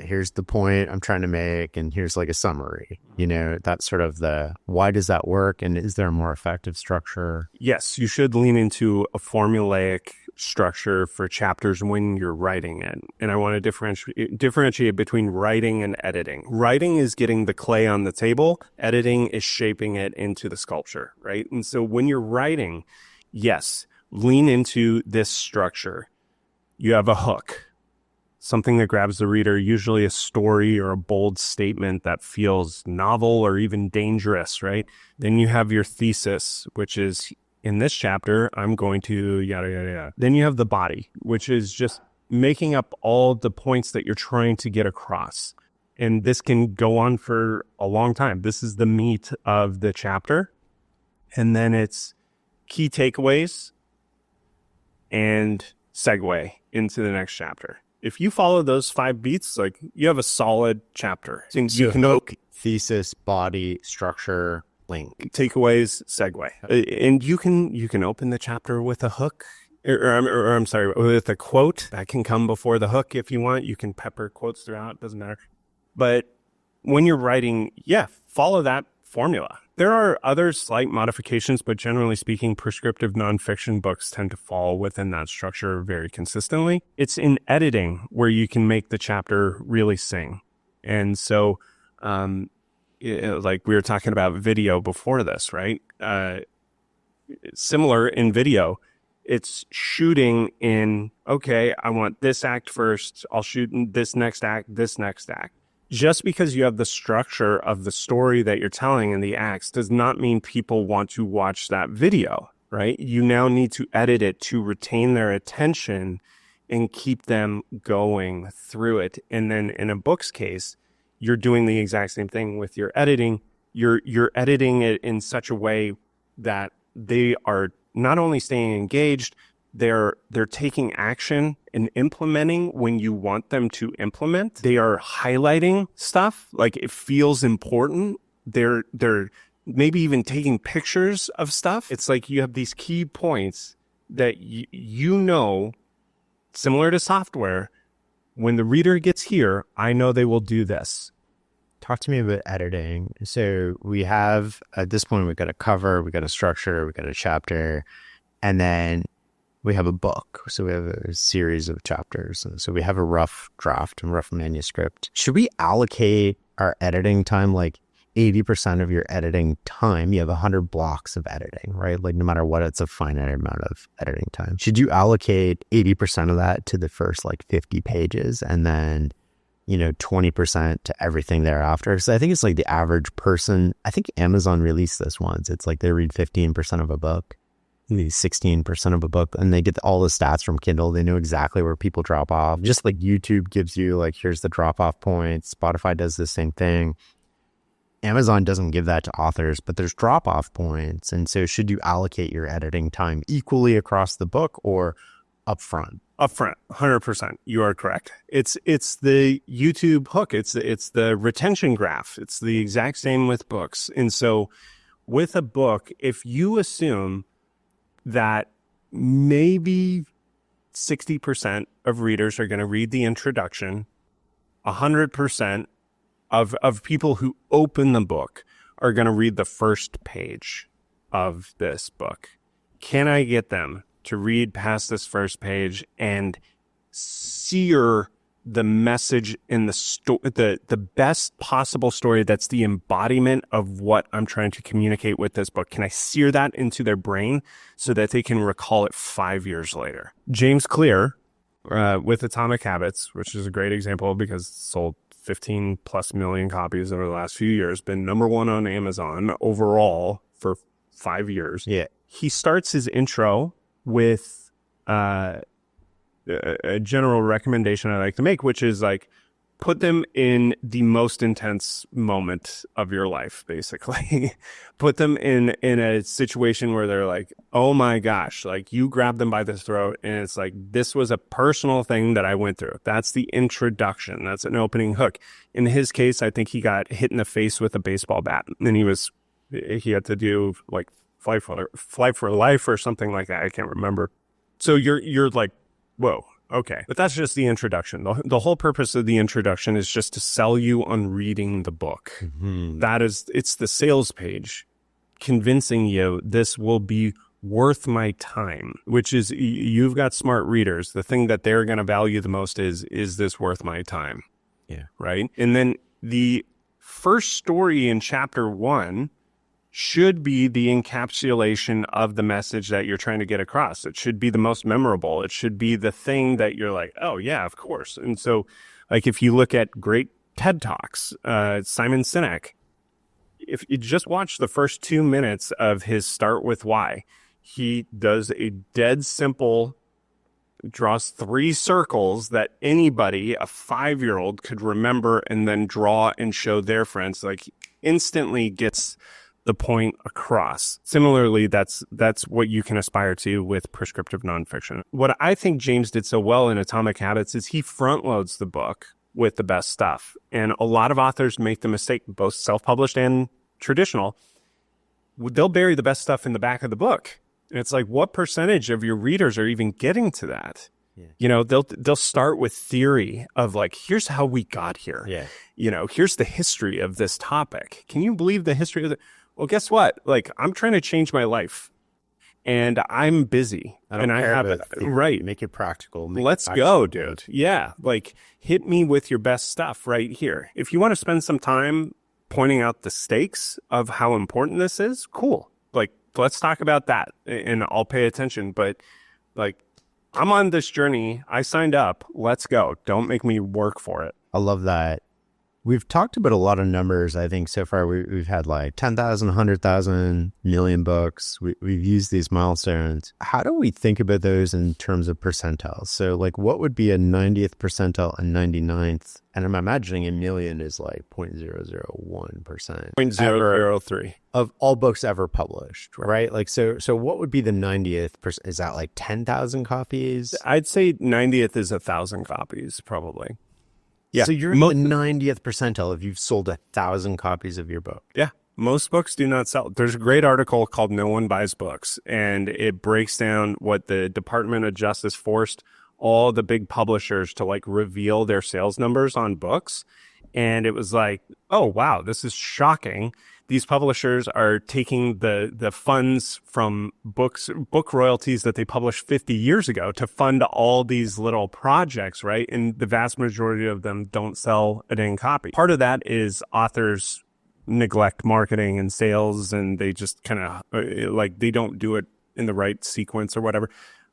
Here's the point I'm trying to make, and here's like a summary. You know, that's sort of why does that work? And is there a more effective structure? Yes, you should lean into a formulaic structure for chapters when you're writing it. And I want to differentiate between writing and editing. Writing is getting the clay on the table. Editing is shaping it into the sculpture, right? And so when you're writing, yes, lean into this structure. You have a hook, something that grabs the reader, usually a story or a bold statement that feels novel or even dangerous, right? Then you have your thesis, which is, in this chapter, I'm going to yada, yada, yada. Then you have the body, which is just making up all the points that you're trying to get across. And this can go on for a long time. This is the meat of the chapter. And then it's key takeaways and segue into the next chapter. If you follow those 5 beats, like, you have a solid chapter. You can hook, thesis, body, structure, link, takeaways, segue, and you can open the chapter with a hook, or I'm sorry, with a quote that can come before the hook if you want. You can pepper quotes throughout; doesn't matter. But when you're writing, follow that formula. There are other slight modifications, but generally speaking, prescriptive nonfiction books tend to fall within that structure very consistently. It's in editing where you can make the chapter really sing. And so, like we were talking about video before this, right? Similar in video, it's shooting in, okay, I want this act first. I'll shoot in this next act. Just because you have the structure of the story that you're telling in the acts does not mean people want to watch that video, right? You now need to edit it to retain their attention and keep them going through it. And then in a book's case, you're doing the exact same thing with your editing. You're editing it in such a way that they are not only staying engaged, they're taking action and implementing when you want them to implement. They are highlighting stuff, like it feels important. They're maybe even taking pictures of stuff. It's like you have these key points that you know, similar to software, when the reader gets here, I know they will do this. Talk to me about editing. So we have, at this point, we've got a cover, we've got a structure, we've got a chapter, and then we have a book. So we have a series of chapters. And so we have a rough draft and rough manuscript. Should we allocate our editing time, like 80% of your editing time? You have 100 blocks of editing, right? Like no matter what, it's a finite amount of editing time. Should you allocate 80% of that to the first like 50 pages and then, 20% to everything thereafter? So I think it's like the average person, I think Amazon released this once. It's like they read 15% of a book, maybe 16% of a book, and they get all the stats from Kindle. They know exactly where people drop off. Just like YouTube gives you like, here's the drop off points. Spotify does the same thing. Amazon doesn't give that to authors, but there's drop off points. And so should you allocate your editing time equally across the book or upfront? Upfront, 100%. You are correct. It's the YouTube hook. It's the retention graph. It's the exact same with books. And so with a book, if you assume that maybe 60% of readers are going to read the introduction, 100% of people who open the book are going to read the first page of this book. Can I get them to read past this first page and sear the message in the best possible story that's the embodiment of what I'm trying to communicate with this book? Can I sear that into their brain so that they can recall it 5 years later? James Clear, with Atomic Habits, which is a great example because it sold 15 plus million copies over the last few years, been #1 on Amazon overall for 5 years. Yeah. He starts his intro with a general recommendation I like to make, which is like, put them in the most intense moment of your life, basically. Put them in a situation where they're like, oh my gosh, like you grab them by the throat and it's like, this was a personal thing that I went through. That's the introduction. That's an opening hook. In his case, I think he got hit in the face with a baseball bat and he had to do like flight for life or something like that. I can't remember. So you're like, whoa. Okay. But that's just the introduction. The whole purpose of the introduction is just to sell you on reading the book. Mm-hmm. It's the sales page convincing you this will be worth my time, which is you've got smart readers. The thing that they're going to value the most is this worth my time? Yeah. Right. And then the first story in chapter 1 should be the encapsulation of the message that you're trying to get across. It should be the most memorable. It should be the thing that you're like, oh yeah, of course. And so like if you look at great TED Talks, Simon Sinek, if you just watch the first 2 minutes of his Start With Why, he does a dead simple, draws 3 circles that anybody, a 5-year-old could remember and then draw and show their friends, like instantly gets the point across. Similarly, that's what you can aspire to with prescriptive nonfiction. What I think James did so well in Atomic Habits is he front loads the book with the best stuff. And a lot of authors make the mistake, both self-published and traditional, they'll bury the best stuff in the back of the book. And it's like, what percentage of your readers are even getting to that? Yeah. You know, they'll start with theory of like, here's how we got here. Yeah. You know, here's the history of this topic. Can you believe the history of it? Well, guess what? Like, I'm trying to change my life and I'm busy and I have it right. Make it practical. Let's go, dude. Yeah. Like, hit me with your best stuff right here. If you want to spend some time pointing out the stakes of how important this is, cool. Like, let's talk about that and I'll pay attention. But like, I'm on this journey. I signed up. Let's go. Don't make me work for it. I love that. We've talked about a lot of numbers. I think so far we've had like 10,000, 100,000, million books. We've used these milestones. How do we think about those in terms of percentiles? So like what would be a 90th percentile and 99th? And I'm imagining a million is like 0.001%. 0.003. Of all books ever published, right? Like, so what would be the 90th percent? Is that like 10,000 copies? I'd say 90th is 1,000 copies, probably. Yeah. So you're in the 90th percentile if you've sold 1,000 copies of your book. Yeah. Most books do not sell. There's a great article called No One Buys Books, and it breaks down what the Department of Justice forced all the big publishers to like reveal their sales numbers on books. And it was like, oh, wow, this is shocking. These publishers are taking the funds from book royalties that they published 50 years ago to fund all these little projects, right? And the vast majority of them don't sell a dang copy. Part of that is authors neglect marketing and sales, and they just kind of like they don't do it in the right sequence or whatever.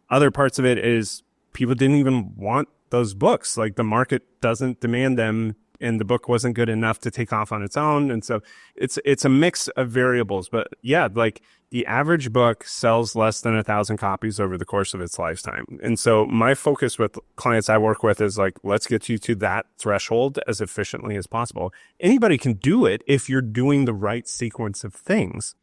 Other parts of it is people didn't even want those books. Like the market doesn't demand them, and the book wasn't good enough to take off on its own. And so it's a mix of variables. But yeah, like the average book sells less than 1,000 copies over the course of its lifetime. And so my focus with clients I work with is like, let's get you to that threshold as efficiently as possible. Anybody can do it if you're doing the right sequence of things.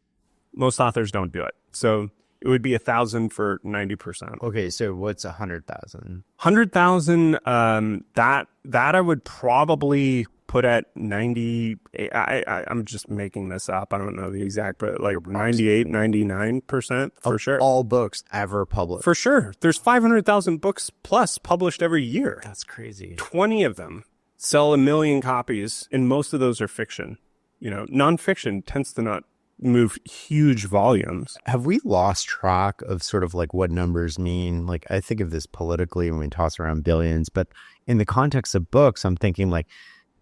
Most authors don't do it. So it would be 1,000 for 90%. Okay, so what's 100,000? 100,000, that I would probably put at 90. I'm just making this up. I don't know the exact, but like 98, 99% for sure. All books ever published. For sure. There's 500,000 books plus published every year. That's crazy. 20 of them sell 1 million copies, and most of those are fiction. You know, nonfiction tends to not move huge volumes. Have we lost track of sort of like what numbers mean? Like I think of this politically when we toss around billions, but in the context of books, I'm thinking like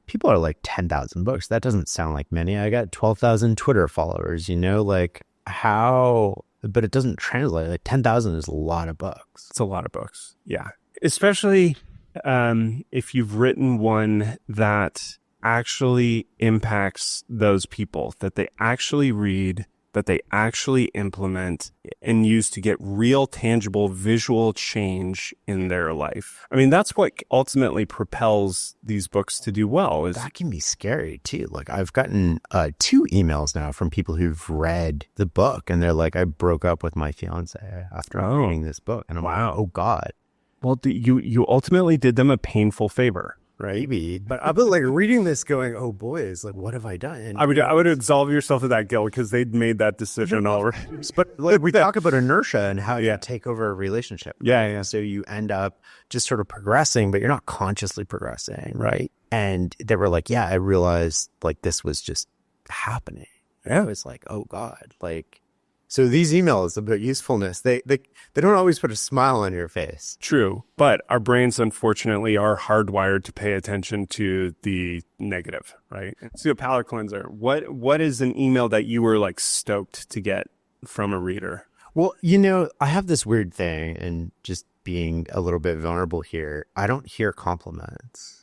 people are like 10,000 books. That doesn't sound like many. I got 12,000 Twitter followers, you know, like how, but it doesn't translate. Like 10,000 is a lot of books. It's a lot of books. Yeah. Especially if you've written one that actually impacts those people, that they actually read, that they actually implement and use to get real, tangible, visual change in their life. I mean, that's what ultimately propels these books to do well. That can be scary too. Like I've gotten 2 emails now from people who've read the book and they're like, I broke up with my fiance after reading this book. And I'm like, oh God. Well, you ultimately did them a painful favor. Right. Maybe, but I've been like reading this going, oh boys, like what have I done? And I would absolve yourself of that guilt because they'd made that decision already. But like we talk about inertia and how you take over a relationship. Yeah. So you end up just sort of progressing, but you're not consciously progressing. Right. And they were like, yeah, I realized like this was just happening. Yeah. It was like, oh God, like. So these emails about usefulness, they don't always put a smile on your face. True. But our brains, unfortunately, are hardwired to pay attention to the negative, right? So a palate cleanser. What is an email that you were like stoked to get from a reader? Well, you know, I have this weird thing, and just being a little bit vulnerable here, I don't hear compliments.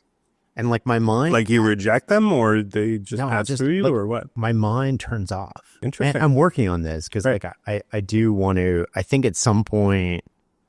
And like my mind... Like you reject them or they just pass through you or what? My mind turns off. Interesting. And I'm working on this because like I do want to... I think at some point,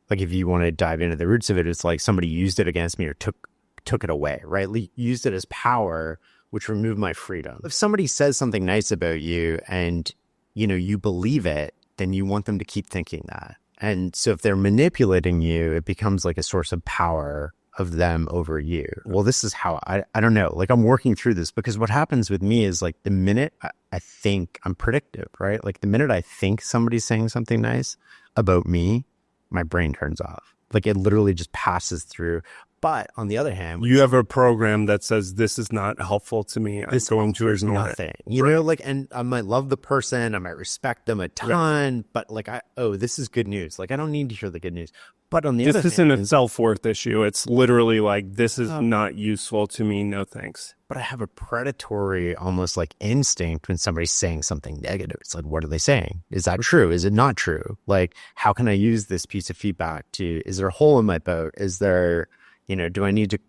like if you want to dive into the roots of it, it's like somebody used it against me or took it away, right? Used it as power, which removed my freedom. If somebody says something nice about you and, you know, you believe it, then you want them to keep thinking that. And so if they're manipulating you, it becomes like a source of power of them over you. Well, this is how I don't know, like I'm working through this because what happens with me is like the minute I think I'm predictive, right? Like the minute I think somebody's saying something nice about me, my brain turns off. Like it literally just passes through. But on the other hand, you have a program that says this is not helpful to me. I'm going to ignore nothing. You know, like, and I might love the person, I might respect them a ton, but like, this is good news. Like, I don't need to hear the good news. But on the other hand, this isn't a self-worth issue. It's literally like, this is not useful to me. No thanks. But I have a predatory, almost like instinct when somebody's saying something negative. It's like, what are they saying? Is that true? Is it not true? Like, how can I use this piece of feedback is there a hole in my boat? Is there, you know, do I need to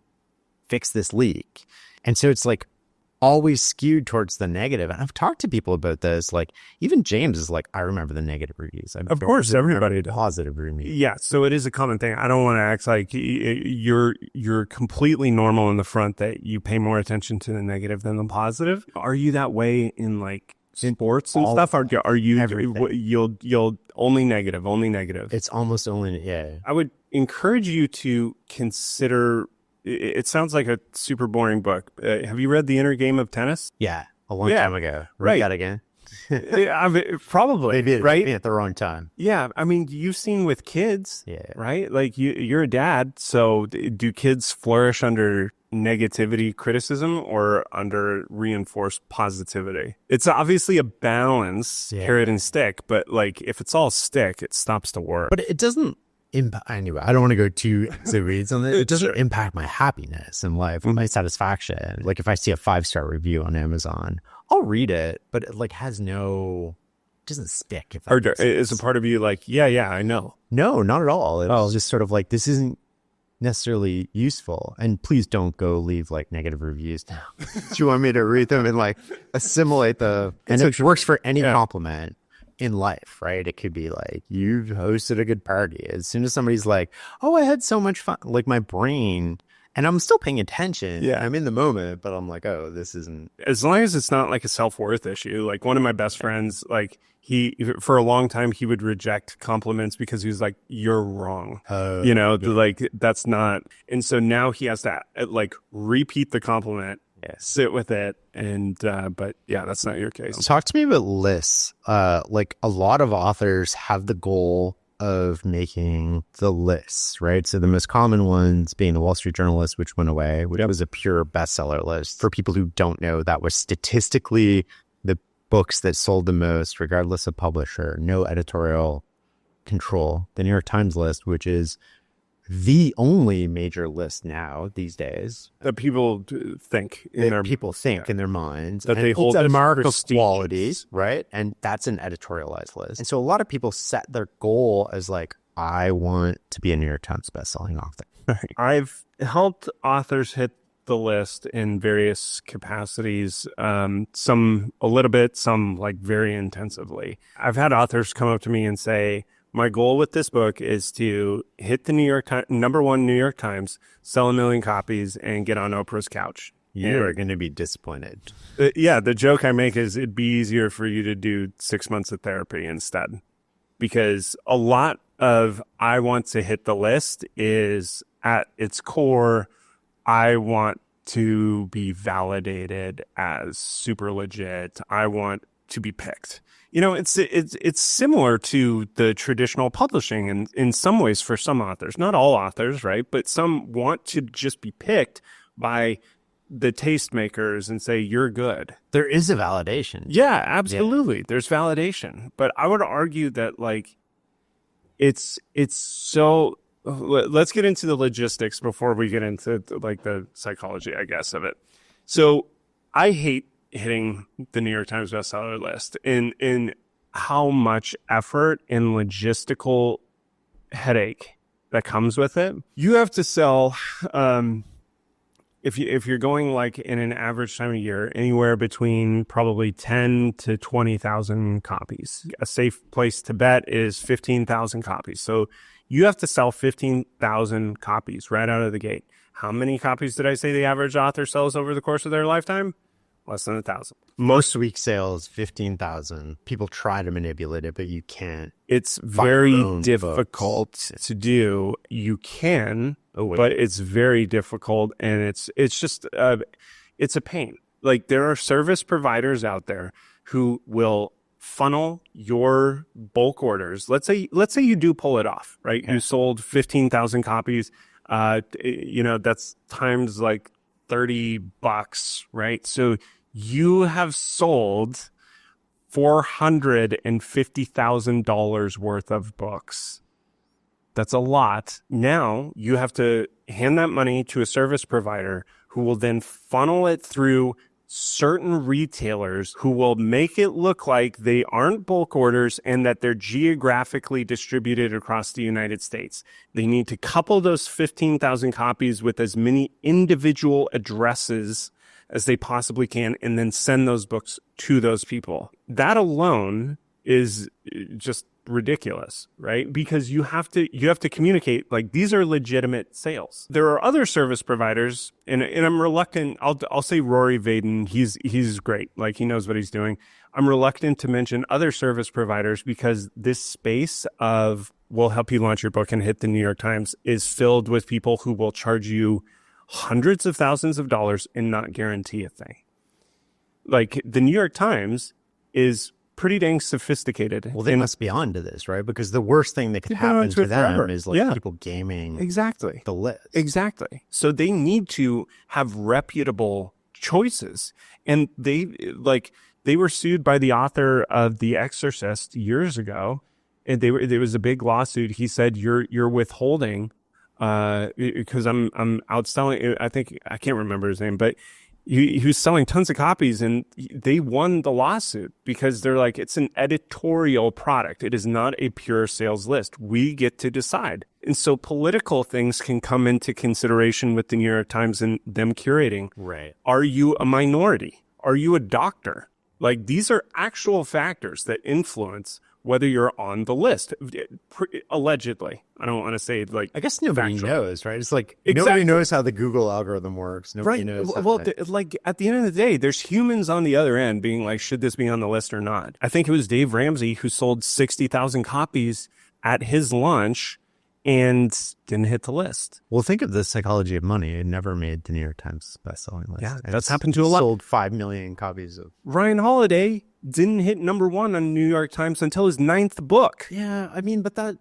fix this leak? And so it's like always skewed towards the negative. And I've talked to people about this. Like even James is like, I remember the negative reviews. Of course, everybody does. Positive reviews. Yeah. So it is a common thing. I don't want to act like you're completely normal in the front that you pay more attention to the negative than the positive. Are you that way in like sports and stuff? Are you everything. You'll only negative? It's almost only, yeah. I would encourage you to consider. It sounds like a super boring book. Have you read The Inner Game of Tennis? Yeah, a long time ago. Read that again. Probably, maybe at the wrong time. Yeah, I mean, you've seen with kids, right? Like you're a dad, so do kids flourish under negativity, criticism, or under reinforced positivity? It's obviously a balance, carrot and stick, but like if it's all stick, it stops to work. But it doesn't anyway, I don't want to go too into weeds on it. It doesn't impact my happiness in life, my satisfaction. Like if I see a 5-star review on Amazon, I'll read it, but it like doesn't stick. If or is a part of you like, yeah, I know? No, not at all. It's just sort of like, this isn't necessarily useful. And please don't go leave like negative reviews now. Do you want me to read them and like assimilate and it works for any compliment in life, right? It could be like, you've hosted a good party. As soon as somebody's like, oh, I had so much fun, like my brain, and I'm still paying attention. Yeah, I'm in the moment, but I'm like, oh, this isn't. As long as it's not like a self-worth issue. Like one of my best friends, like for a long time, he would reject compliments because he was like, you're wrong. You know, like that's not. And so now he has to like repeat the compliment. Sit with it, and but yeah, that's not your case. Talk to me about lists. Like a lot of authors have the goal of making the lists, right? So the most common ones being the Wall Street Journal list, which went away, which was a pure bestseller list. For people who don't know, that was statistically the books that sold the most, regardless of publisher, no editorial control. The New York Times list, which is the only major list now these days that people think in their minds that they hold a mark of quality, right? And that's an editorialized list. And so a lot of people set their goal as like, I want to be a New York Times bestselling author. I've helped authors hit the list in various capacities, some a little bit, some like very intensively. I've had authors come up to me and say, my goal with this book is to hit the #1 New York Times, sell 1 million copies, and get on Oprah's couch. You are going to be disappointed. Yeah, the joke I make is it'd be easier for you to do 6 months of therapy instead. Because a lot of I want to hit the list is at its core, I want to be validated as super legit. I want to be picked. You know, it's similar to the traditional publishing in some ways for some authors, not all authors, right? But some want to just be picked by the tastemakers and say, you're good. There is a validation. Yeah, absolutely. Yeah. There's validation. But I would argue that like, it's so, let's get into the logistics before we get into like the psychology, I guess, of it. So I hate hitting the New York Times bestseller list in how much effort and logistical headache that comes with it. You have to sell, if you're going like in an average time of year, anywhere between probably 10 to 20,000 copies. A safe place to bet is 15,000 copies. So you have to sell 15,000 copies right out of the gate. How many copies did I say the average author sells over the course of their lifetime? Less than 1,000. Most week sales, 15,000. People try to manipulate it, but you can't. It's very difficult to do. You can, but it's very difficult, and it's just it's a pain. Like there are service providers out there who will funnel your bulk orders. Let's say you do pull it off, right? Yeah. You sold 15,000 copies. You know, that's times like $30, right? So you have sold $450,000 worth of books. That's a lot. Now you have to hand that money to a service provider who will then funnel it through certain retailers who will make it look like they aren't bulk orders and that they're geographically distributed across the United States. They need to couple those 15,000 copies with as many individual addresses as they possibly can and then send those books to those people. That alone is just ridiculous, right? Because you have to communicate like these are legitimate sales. There are other service providers, and I'm reluctant. I'll say Rory Vaden. He's great. Like he knows what he's doing. I'm reluctant to mention other service providers because this space of we'll help you launch your book and hit the New York Times is filled with people who will charge you hundreds of thousands of dollars and not guarantee a thing. Like the New York Times is pretty dang sophisticated. Well, they must be onto this, right? Because the worst thing that could happen to them is like people gaming the list. Exactly. So they need to have reputable choices. And they were sued by the author of The Exorcist years ago. And there was a big lawsuit. He said, you're withholding, because I'm outselling, I can't remember his name, but he was selling tons of copies and they won the lawsuit because they're like, it's an editorial product. It is not a pure sales list. We get to decide. And so political things can come into consideration with the New York Times and them curating. Right. Are you a minority? Are you a doctor? Like these are actual factors that influence whether you're on the list, allegedly. I don't want to say like. I guess nobody knows, right? It's like nobody knows how the Google algorithm works. Nobody knows. Well, like at the end of the day, there's humans on the other end being like, should this be on the list or not? I think it was Dave Ramsey who sold 60,000 copies at his launch and didn't hit the list. Well, think of the psychology of money. It never made the New York Times bestselling list. Yeah, that's happened to a lot. Sold 5 million copies of. Ryan Holiday didn't hit #1 on New York Times until his 9th book. Yeah, I mean, but that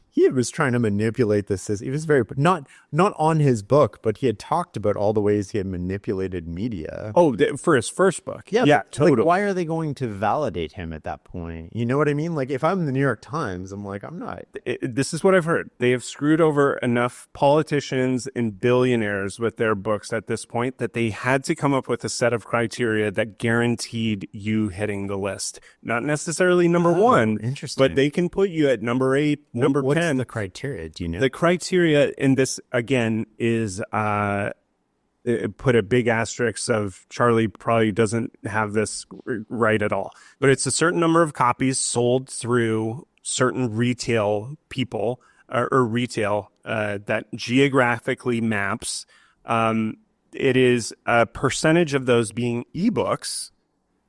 he was trying to manipulate this. He was very not on his book, but he had talked about all the ways he had manipulated media. Oh, for his first book. Yeah, totally. Like, why are they going to validate him at that point? You know what I mean? Like, if I'm the New York Times, I'm like, I'm not. This is what I've heard. They have screwed over enough politicians and billionaires with their books at this point that they had to come up with a set of criteria that guaranteed you hitting the list. Not necessarily #1, interesting, but they can put you at number 8, number 10. What's the criteria? Do you know? The criteria in this, again, is put a big asterisk of Charlie probably doesn't have this right at all. But it's a certain number of copies sold through certain retail people or retail that geographically maps. It is a percentage of those being ebooks,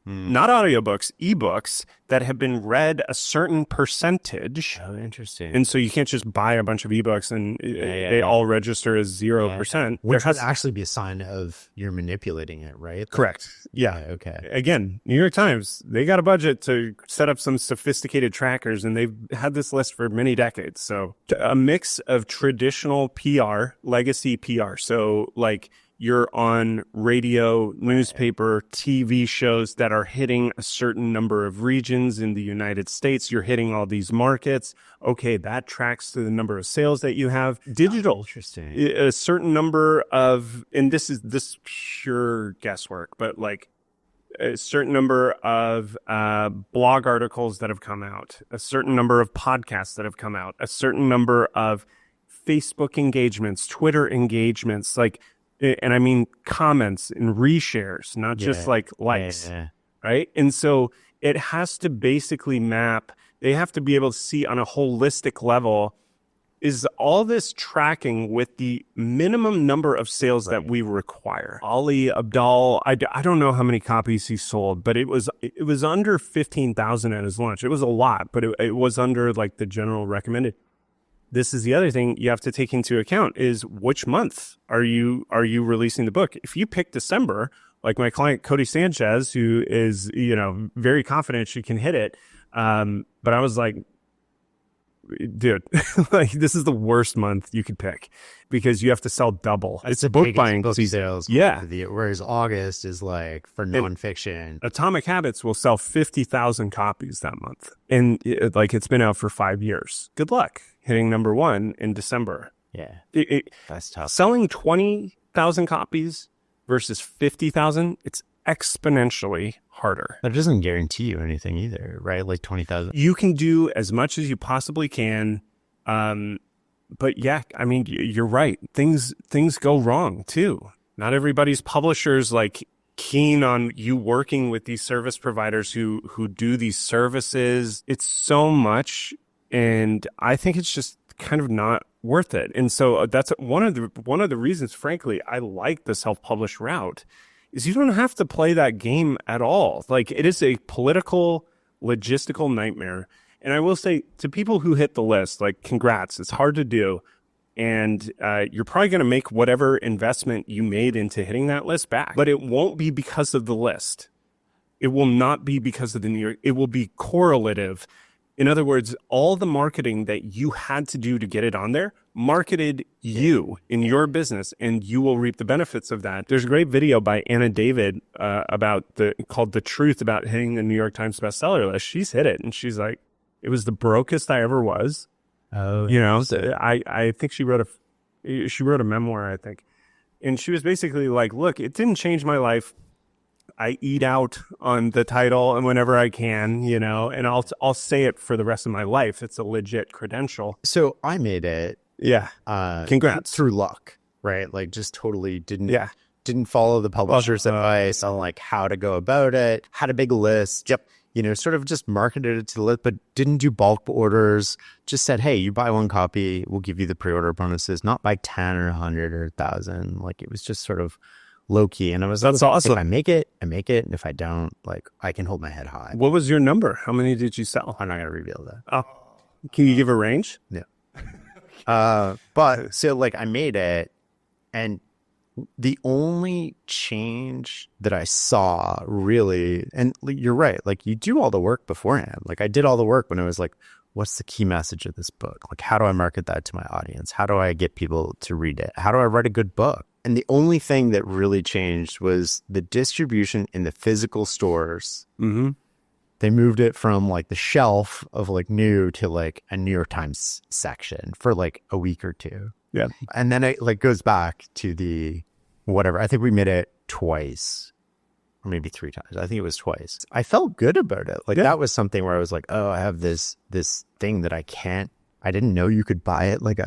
not audiobooks, ebooks that have been read a certain percentage. Oh, interesting. And so you can't just buy a bunch of ebooks and they all register as 0%. Which would actually be a sign of you're manipulating it, right? Correct. Yeah. Okay. Again, New York Times, they got a budget to set up some sophisticated trackers, and they've had this list for many decades. So a mix of traditional PR, legacy PR. So like you're on radio, newspaper, TV shows that are hitting a certain number of regions in the United States. You're hitting all these markets. Okay, that tracks to the number of sales that you have. Digital, interesting. A certain number of, and this is pure guesswork, but like a certain number of blog articles that have come out, a certain number of podcasts that have come out, a certain number of Facebook engagements, Twitter engagements, like, and I mean comments and reshares, not just like likes, right? And so it has to basically map. They have to be able to see on a holistic level, is all this tracking with the minimum number of sales that we require? Ali Abdal, I don't know how many copies he sold, but it was under 15,000 at his launch. It was a lot, but it was under like the general recommended. This is the other thing you have to take into account is which month are you releasing the book? If you pick December, like my client Codie Sanchez, who is, very confident she can hit it. But I was like, dude, like this is the worst month you could pick because you have to sell double. It's a book buying sales. Yeah. Whereas August is like for nonfiction. Atomic Habits will sell 50,000 copies that month. And it's been out for 5 years. Good luck hitting number one in December. Yeah. That's tough. Selling 20,000 copies versus 50,000, it's exponentially harder. That doesn't guarantee you anything either, right? Like 20,000. You can do as much as you possibly can. But yeah, I mean, you're right. Things go wrong too. Not everybody's publishers like keen on you working with these service providers who do these services. It's so much. And I think it's just kind of not worth it. And so that's one of the reasons, frankly, I like the self-published route is you don't have to play that game at all. Like it is a political, logistical nightmare. And I will say to people who hit the list, like congrats, it's hard to do. And you're probably going to make whatever investment you made into hitting that list back. But it won't be because of the list. It will not be because of the New York. It will be correlative. In other words, all the marketing that you had to do to get it on there marketed you in your business, and you will reap the benefits of that. There's a great video by Anna David called The Truth About Hitting the New York Times bestseller list. She's hit it, and she's like, it was the brokest I ever was. Oh, I think she wrote a memoir, I think. And she was basically like, look, it didn't change my life. I eat out on the title and whenever I can, and I'll say it for the rest of my life. It's a legit credential. So I made it. Yeah. Congrats. Through luck, right? Like just totally didn't follow the publisher's advice on like how to go about it. Had a big list. Yep. Sort of just marketed it to the list, but didn't do bulk orders. Just said, hey, you buy one copy, we'll give you the pre-order bonuses, not buy 10 or 100 or 1,000. Like it was just sort of low key. And that's awesome. If I make it, I make it. And if I don't, like I can hold my head high. What was your number? How many did you sell? I'm not going to reveal that. Oh, can you give a range? No. But so like I made it, and the only change that I saw really, and you're right, like you do all the work beforehand. Like I did all the work when I was like, what's the key message of this book? Like, how do I market that to my audience? How do I get people to read it? How do I write a good book? And the only thing that really changed was the distribution in the physical stores. Mm-hmm. They moved it from like the shelf of like new to like a New York Times section for like a week or two. Yeah. And then it like goes back to the whatever. I think we made it twice or maybe 3 times. I think it was twice. I felt good about it. Like that was something where I was like, oh, I have this thing that I didn't know you could buy it. Like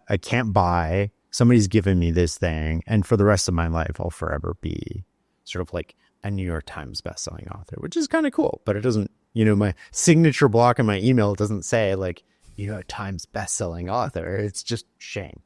I can't buy somebody's given me this thing, and for the rest of my life, I'll forever be sort of like a New York Times bestselling author, which is kind of cool. But it doesn't, my signature block in my email doesn't say like, Times bestselling author. It's just Shane.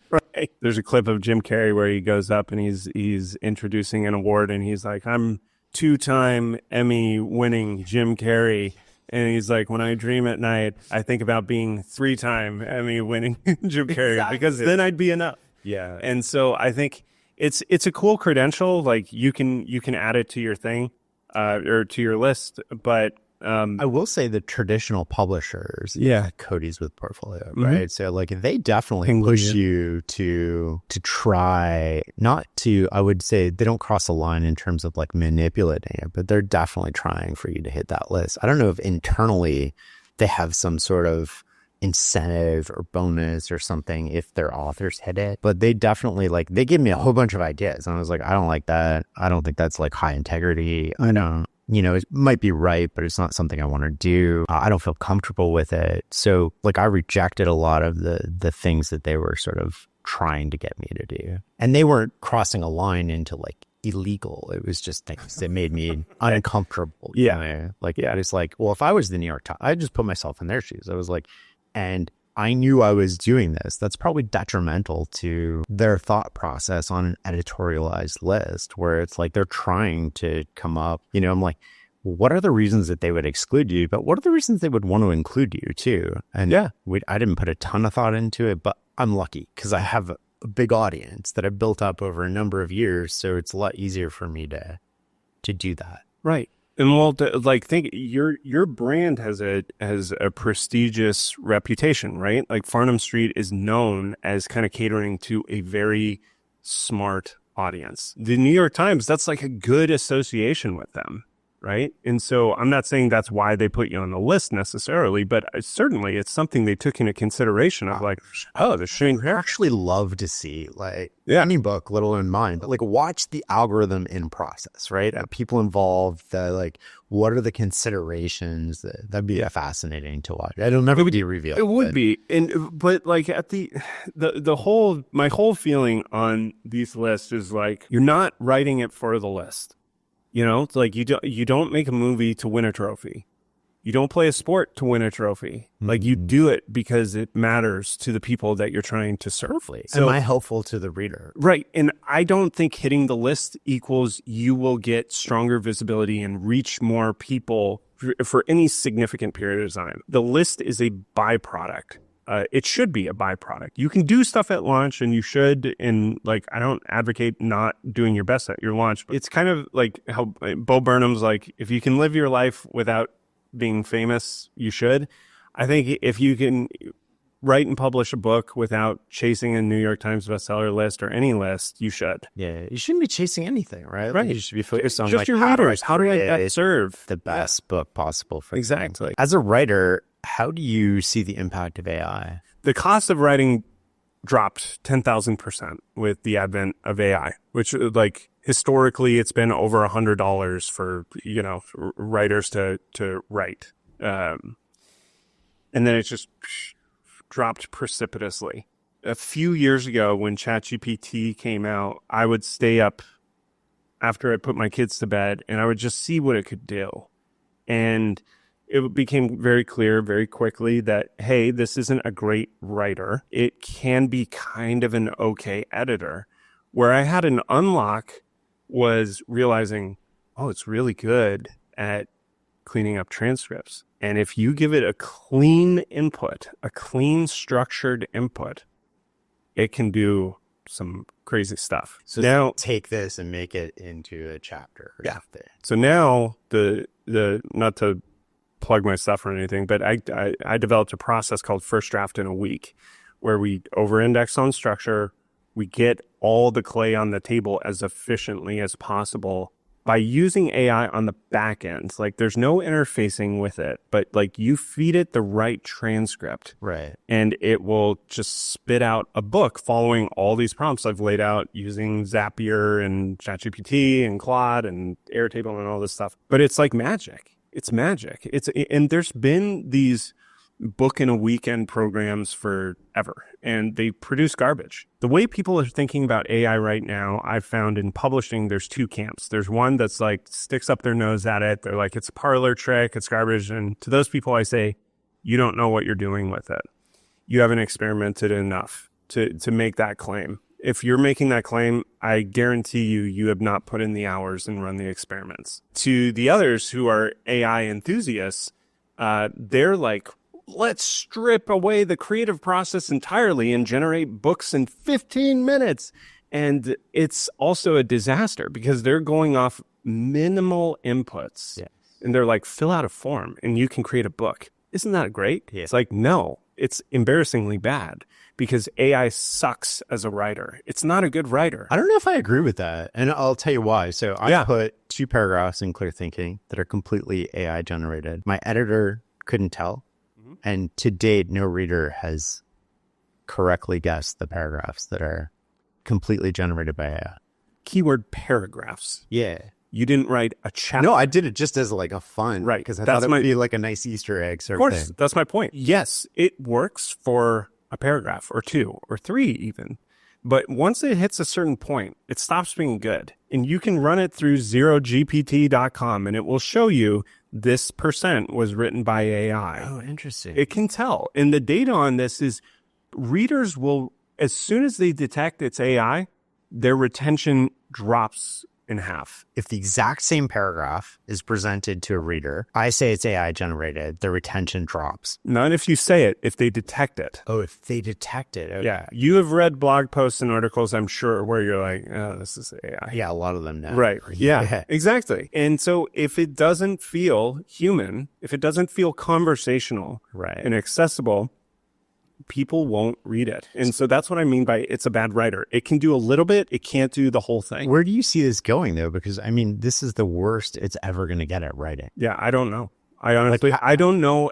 Right. There's a clip of Jim Carrey where he goes up and he's introducing an award, and he's like, "I'm 2-time Emmy winning Jim Carrey." And he's like, "When I dream at night, I think about being 3-time Emmy winning Jim Carrey, because then I'd be enough." Yeah. And so I think it's a cool credential. Like you can add it to your thing, or to your list. But I will say the traditional publishers, Codie's with Portfolio, right? So like they definitely push you to try not to, I would say they don't cross a line in terms of like manipulating it, but they're definitely trying for you to hit that list. I don't know if internally they have some sort of incentive or bonus or something if their authors hit it, but they definitely like, they give me a whole bunch of ideas. And I was like, I don't like that. I don't think that's like high integrity. I don't. It might be right, but it's not something I want to do. I don't feel comfortable with it. So like I rejected a lot of the things that they were sort of trying to get me to do. And they weren't crossing a line into like illegal. It was just things that made me uncomfortable. Yeah. I was like, well, if I was the New York Times, I just put myself in their shoes. I was like, and I knew I was doing this. That's probably detrimental to their thought process on an editorialized list where it's like they're trying to come up. I'm like, well, what are the reasons that they would exclude you? But what are the reasons they would want to include you too? And I didn't put a ton of thought into it, but I'm lucky because I have a big audience that I've built up over a number of years. So it's a lot easier for me to do that. Right. And well, think your brand has a prestigious reputation, right? Like Farnham Street is known as kind of catering to a very smart audience. The New York Times, that's like a good association with them, right? And so I'm not saying that's why they put you on the list necessarily, but certainly it's something they took into consideration of like, oh, the Shane Ferriss. I actually love to see any book, let alone mine, but like watch the algorithm in process, right? People involved, what are the considerations? That'd be fascinating to watch. It'll never be revealed. It would be. But like at my whole feeling on these lists is like, you're not writing it for the list. It's like you don't make a movie to win a trophy. You don't play a sport to win a trophy. Mm-hmm. Like you do it because it matters to the people that you're trying to serve. So, am I helpful to the reader? Right. And I don't think hitting the list equals you will get stronger visibility and reach more people for any significant period of time. The list is a byproduct. It should be a byproduct. You can do stuff at launch, and you should. And like, I don't advocate not doing your best at your launch. But it's kind of like how Bo Burnham's like, if you can live your life without being famous, you should. I think if you can write and publish a book without chasing a New York Times bestseller list or any list, you should. Yeah, you shouldn't be chasing anything, right? Right. You should be focused on just your readers. How do I serve the best book possible for exactly them. As a writer, how do you see the impact of AI? The cost of writing dropped 10,000% with the advent of AI, which like historically it's been over $100 for, writers to write. And then it just dropped precipitously. A few years ago when ChatGPT came out, I would stay up after I put my kids to bed and I would just see what it could do. And it became very clear very quickly that, hey, this isn't a great writer. It can be kind of an okay editor. Where I had an unlock was realizing, oh, it's really good at cleaning up transcripts. And if you give it a clean input, a clean structured input, it can do some crazy stuff. So now take this and make it into a chapter. Yeah. So now the not to plug my stuff or anything, but I developed a process called First Draft in a Week, where we over-index on structure. We get all the clay on the table as efficiently as possible by using AI on the back end. Like there's no interfacing with it, but like you feed it the right transcript. Right. And it will just spit out a book following all these prompts I've laid out using Zapier and ChatGPT and Claude and Airtable and all this stuff. But it's like magic. It's magic. And there's been these book in a weekend programs forever, and they produce garbage. The way people are thinking about AI right now, I've found in publishing, there's two camps. There's one that's like sticks up their nose at it. They're like, it's a parlor trick, it's garbage. And to those people, I say, you don't know what you're doing with it. You haven't experimented enough to make that claim. If you're making that claim, I guarantee you have not put in the hours and run the experiments. To the others who are AI enthusiasts, they're like, let's strip away the creative process entirely and generate books in 15 minutes. And it's also a disaster because they're going off minimal inputs. Yes. And they're like, fill out a form and you can create a book. Isn't that great? Yeah. It's like, no, it's embarrassingly bad because AI sucks as a writer. It's not a good writer. I don't know if I agree with that. And I'll tell you why. So I put 2 paragraphs in Clear Thinking that are completely AI generated. My editor couldn't tell. And to date, no reader has correctly guessed the paragraphs that are completely generated by AI. Keyword paragraphs. Yeah. You didn't write a chapter. No, I did it just as like a fun. Right. Because I thought it would be like a nice Easter egg sort of thing. Of course. That's my point. Yes, it works for a paragraph or 2 or 3 even. But once it hits a certain point, it stops being good. And you can run it through zerogpt.com and it will show you this % was written by AI. Oh, interesting. It can tell. And the data on this is readers will, as soon as they detect it's AI, their retention drops in half. If the exact same paragraph is presented to a reader, I say it's AI generated, the retention drops. Not if you say it, if they detect it. Oh, if they detect it. Okay. Yeah. You have read blog posts and articles, I'm sure, where you're like, oh, this is AI. Yeah, a lot of them now. Right. Yeah, exactly. And so if it doesn't feel human, if it doesn't feel conversational and accessible, people won't read it. And so that's what I mean by it's a bad writer. It can do a little bit. It can't do the whole thing. Where do you see this going, though? Because, I mean, this is the worst it's ever going to get at writing. Yeah, I don't know. I honestly, I don't know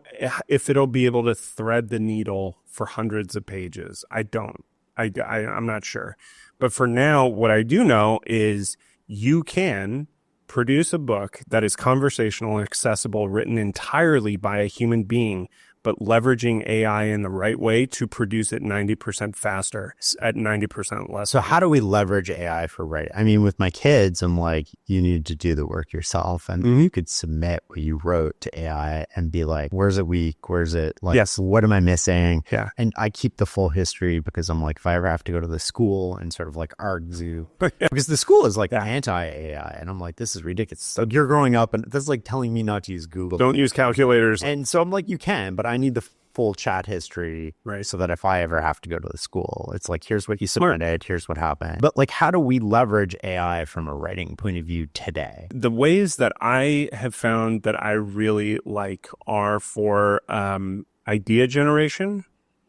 if it'll be able to thread the needle for hundreds of pages. I don't. I'm not sure. But for now, what I do know is you can produce a book that is conversational, accessible, written entirely by a human being, but leveraging AI in the right way to produce it 90% faster at 90% less. So how do we leverage AI for writing? I mean, with my kids, I'm like, you need to do the work yourself. And you could submit what you wrote to AI and be like, where's it weak? Where's it like, what am I missing? Yeah. And I keep the full history because I'm like, if I ever have to go to the school and sort of like argue, because the school is like anti-AI. And I'm like, this is ridiculous. So you're growing up and this is like telling me not to use Google. Don't use calculators. And so I'm like, you can, but I need the full chat history, right? So that if I ever have to go to the school, it's like, here's what you submitted, here's what happened. But like, how do we leverage AI from a writing point of view today? The ways that I have found that I really like are for idea generation,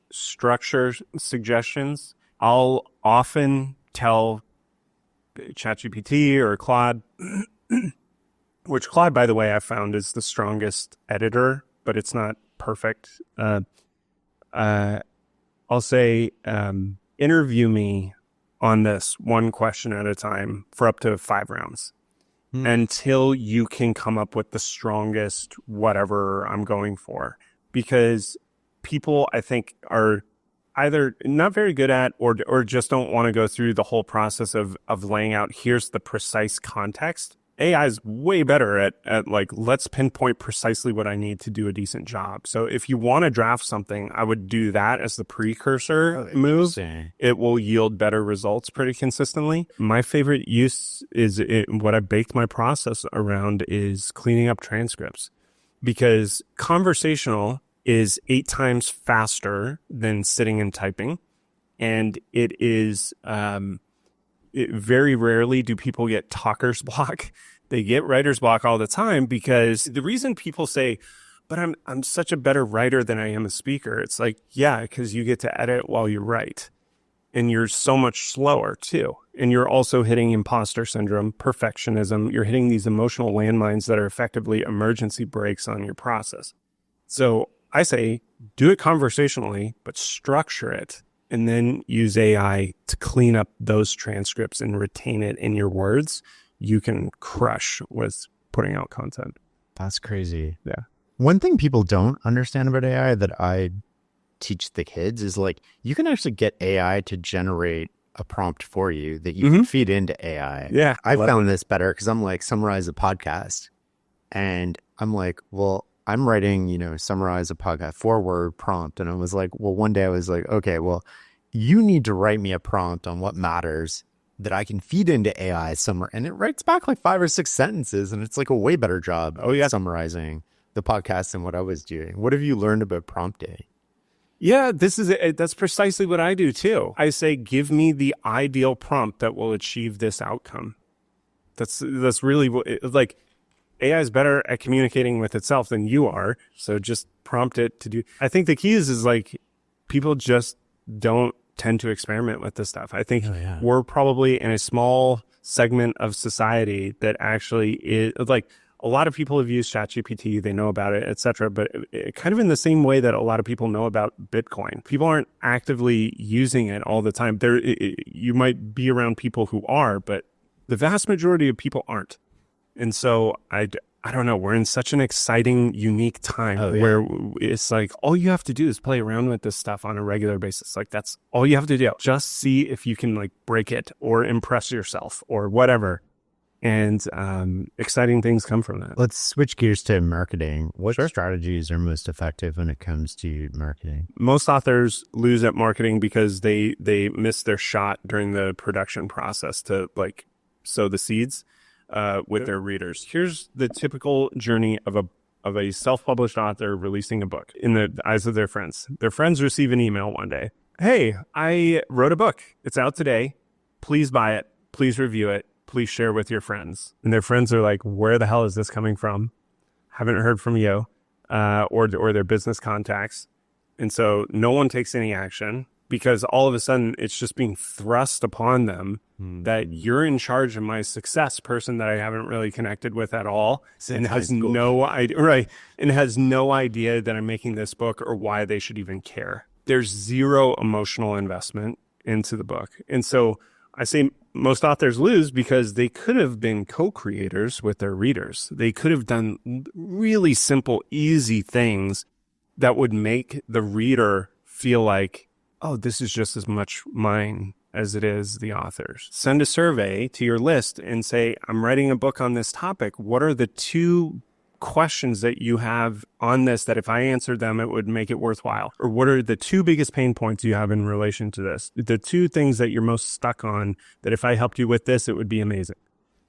structure suggestions. I'll often tell ChatGPT or Claude, which Claude, by the way, I found is the strongest editor, but it's not perfect. I'll say, interview me on this one question at a time for up to 5 rounds until you can come up with the strongest whatever I'm going for. Because people, I think, are either not very good at or just don't want to go through the whole process of laying out, here's the precise context. AI is way better at like, let's pinpoint precisely what I need to do a decent job. So if you want to draft something, I would do that as the precursor move. It will yield better results pretty consistently. My favorite use is what I baked my process around is cleaning up transcripts, because conversational is 8 times faster than sitting and typing. And it is, very rarely do people get talker's block. They get writer's block all the time, because the reason people say, but I'm such a better writer than I am a speaker. It's like, yeah, because you get to edit while you write, and you're so much slower too. And you're also hitting imposter syndrome, perfectionism. You're hitting these emotional landmines that are effectively emergency brakes on your process. So I say, do it conversationally, but structure it. And then use AI to clean up those transcripts and retain it in your words. You can crush with putting out content. That's crazy. Yeah. One thing people don't understand about AI that I teach the kids is like, you can actually get AI to generate a prompt for you that you can feed into AI. Yeah. I found this better because I'm like, summarize a podcast. And I'm like, well, I'm writing, summarize a podcast 4-word prompt. And I was like, well, one day I was like, okay, well, you need to write me a prompt on what matters that I can feed into AI somewhere. And it writes back like 5 or 6 sentences. And it's like a way better job summarizing the podcast than what I was doing. What have you learned about prompting? Yeah, that's precisely what I do too. I say, give me the ideal prompt that will achieve this outcome. That's really like, AI is better at communicating with itself than you are. So just prompt it to do. I think the key is like, people just don't tend to experiment with this stuff. I think we're probably in a small segment of society that actually is like, a lot of people have used ChatGPT, they know about it, et cetera, but kind of in the same way that a lot of people know about Bitcoin. People aren't actively using it all the time. You might be around people who are, but the vast majority of people aren't. And so I don't know, we're in such an exciting, unique time where it's like, all you have to do is play around with this stuff on a regular basis. Like, that's all you have to do. Just see if you can like break it or impress yourself or whatever. And exciting things come from that. Let's switch gears to marketing. What strategies are most effective when it comes to marketing? Most authors lose at marketing because they miss their shot during the production process to like sow the seeds with their readers. Here's the typical journey of a self-published author releasing a book in the eyes of their friends. Their friends receive an email one day. Hey, I wrote a book. It's out today. Please buy it. Please review it. Please share with your friends. And their friends are like, where the hell is this coming from? Haven't heard from you, or their business contacts. And so no one takes any action because all of a sudden it's just being thrust upon them that you're in charge of my success, person that I haven't really connected with at all, and has no idea, and has no idea that I'm making this book or why they should even care. There's zero emotional investment into the book. And so I say most authors lose because they could have been co-creators with their readers. They could have done really simple, easy things that would make the reader feel like, oh, this is just as much mine as it is the author's. Send a survey to your list and say, I'm writing a book on this topic. What are the 2 questions that you have on this that if I answered them, it would make it worthwhile? Or what are the 2 biggest pain points you have in relation to this? The 2 things that you're most stuck on that if I helped you with this, it would be amazing.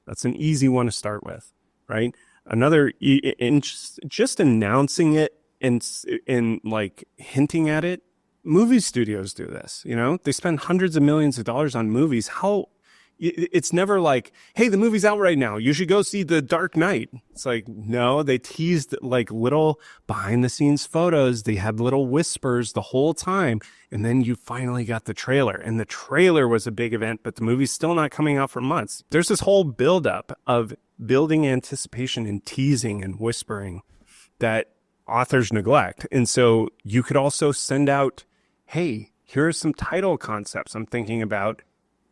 That's an easy one to start with, right? Another, just announcing it and like hinting at it. Movie studios do this, they spend hundreds of millions of dollars on movies. It's never like, hey, the movie's out right now, you should go see The Dark Knight. It's like, no, they teased like little behind the scenes photos. They had little whispers the whole time. And then you finally got the trailer, and the trailer was a big event, but the movie's still not coming out for months. There's this whole buildup of building anticipation and teasing and whispering that authors neglect. And so you could also send out, hey, here are some title concepts I'm thinking about.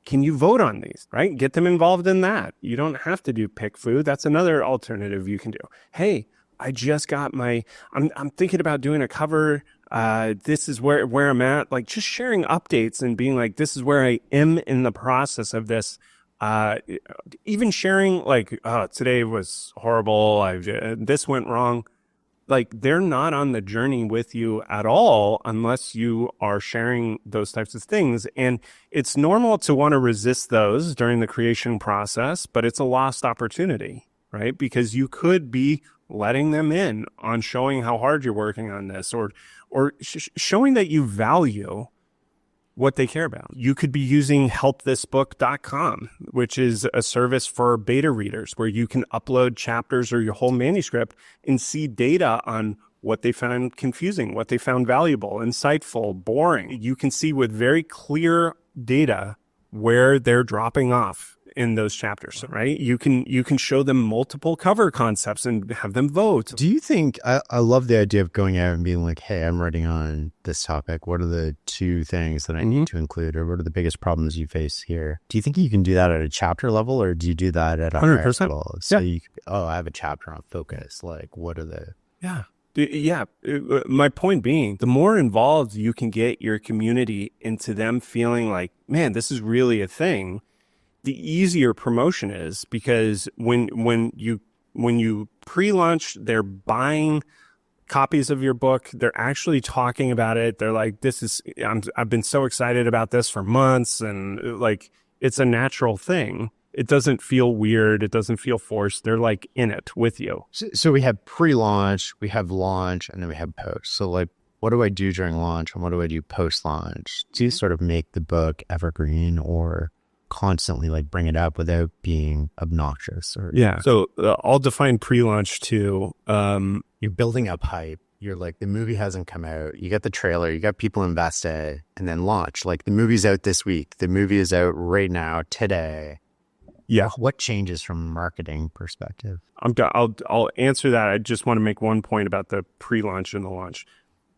Can you vote on these, right? Get them involved in that. You don't have to do pick food. That's another alternative you can do. Hey, I just got I'm thinking about doing a cover. This is where I'm at. Like, just sharing updates and being like, this is where I am in the process of this. Even sharing like, oh, today was horrible. This went wrong. Like, they're not on the journey with you at all unless you are sharing those types of things. And it's normal to want to resist those during the creation process, but it's a lost opportunity, right? Because you could be letting them in on showing how hard you're working on this, or showing that you value what they care about. You could be using helpthisbook.com, which is a service for beta readers where you can upload chapters or your whole manuscript and see data on what they found confusing, what they found valuable, insightful, boring. You can see with very clear data where they're dropping off in those chapters, right? You can show them multiple cover concepts and have them vote. Do you think, I love the idea of going out and being like, hey, I'm writing on this topic. What are the 2 things that I need to include, or what are the biggest problems you face here? Do you think you can do that at a chapter level, or do you do that at a 100% level? So you could, I have a chapter on focus. Like, what are the... Yeah. Yeah. My point being, the more involved you can get your community into them feeling like, man, this is really a thing, the easier promotion is, because when you pre-launch, they're buying copies of your book. They're actually talking about it. They're like, I've been so excited about this for months. And like, it's a natural thing. It doesn't feel weird. It doesn't feel forced. They're like in it with you. So we have pre-launch, we have launch, and then we have post. So like, what do I do during launch and what do I do post-launch to sort of make the book evergreen or constantly like bring it up without being obnoxious? Or yeah. So I'll define pre-launch too. You're building up hype. You're like, the movie hasn't come out. You got the trailer, you got people invested, and then launch. Like, the movie's out this week. The movie is out right now, today. Yeah. What changes from a marketing perspective? I'll answer that. I just want to make one point about the pre-launch and the launch.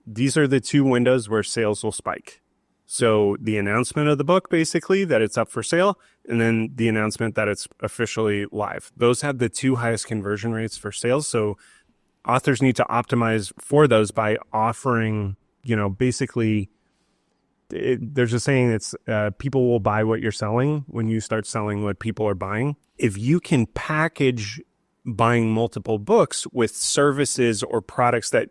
These are the two windows where sales will spike. So the announcement of the book, basically, that it's up for sale, and then the announcement that it's officially live. Those have the two highest conversion rates for sales. So authors need to optimize for those by offering, basically, there's a saying that's people will buy what you're selling when you start selling what people are buying. If you can package buying multiple books with services or products that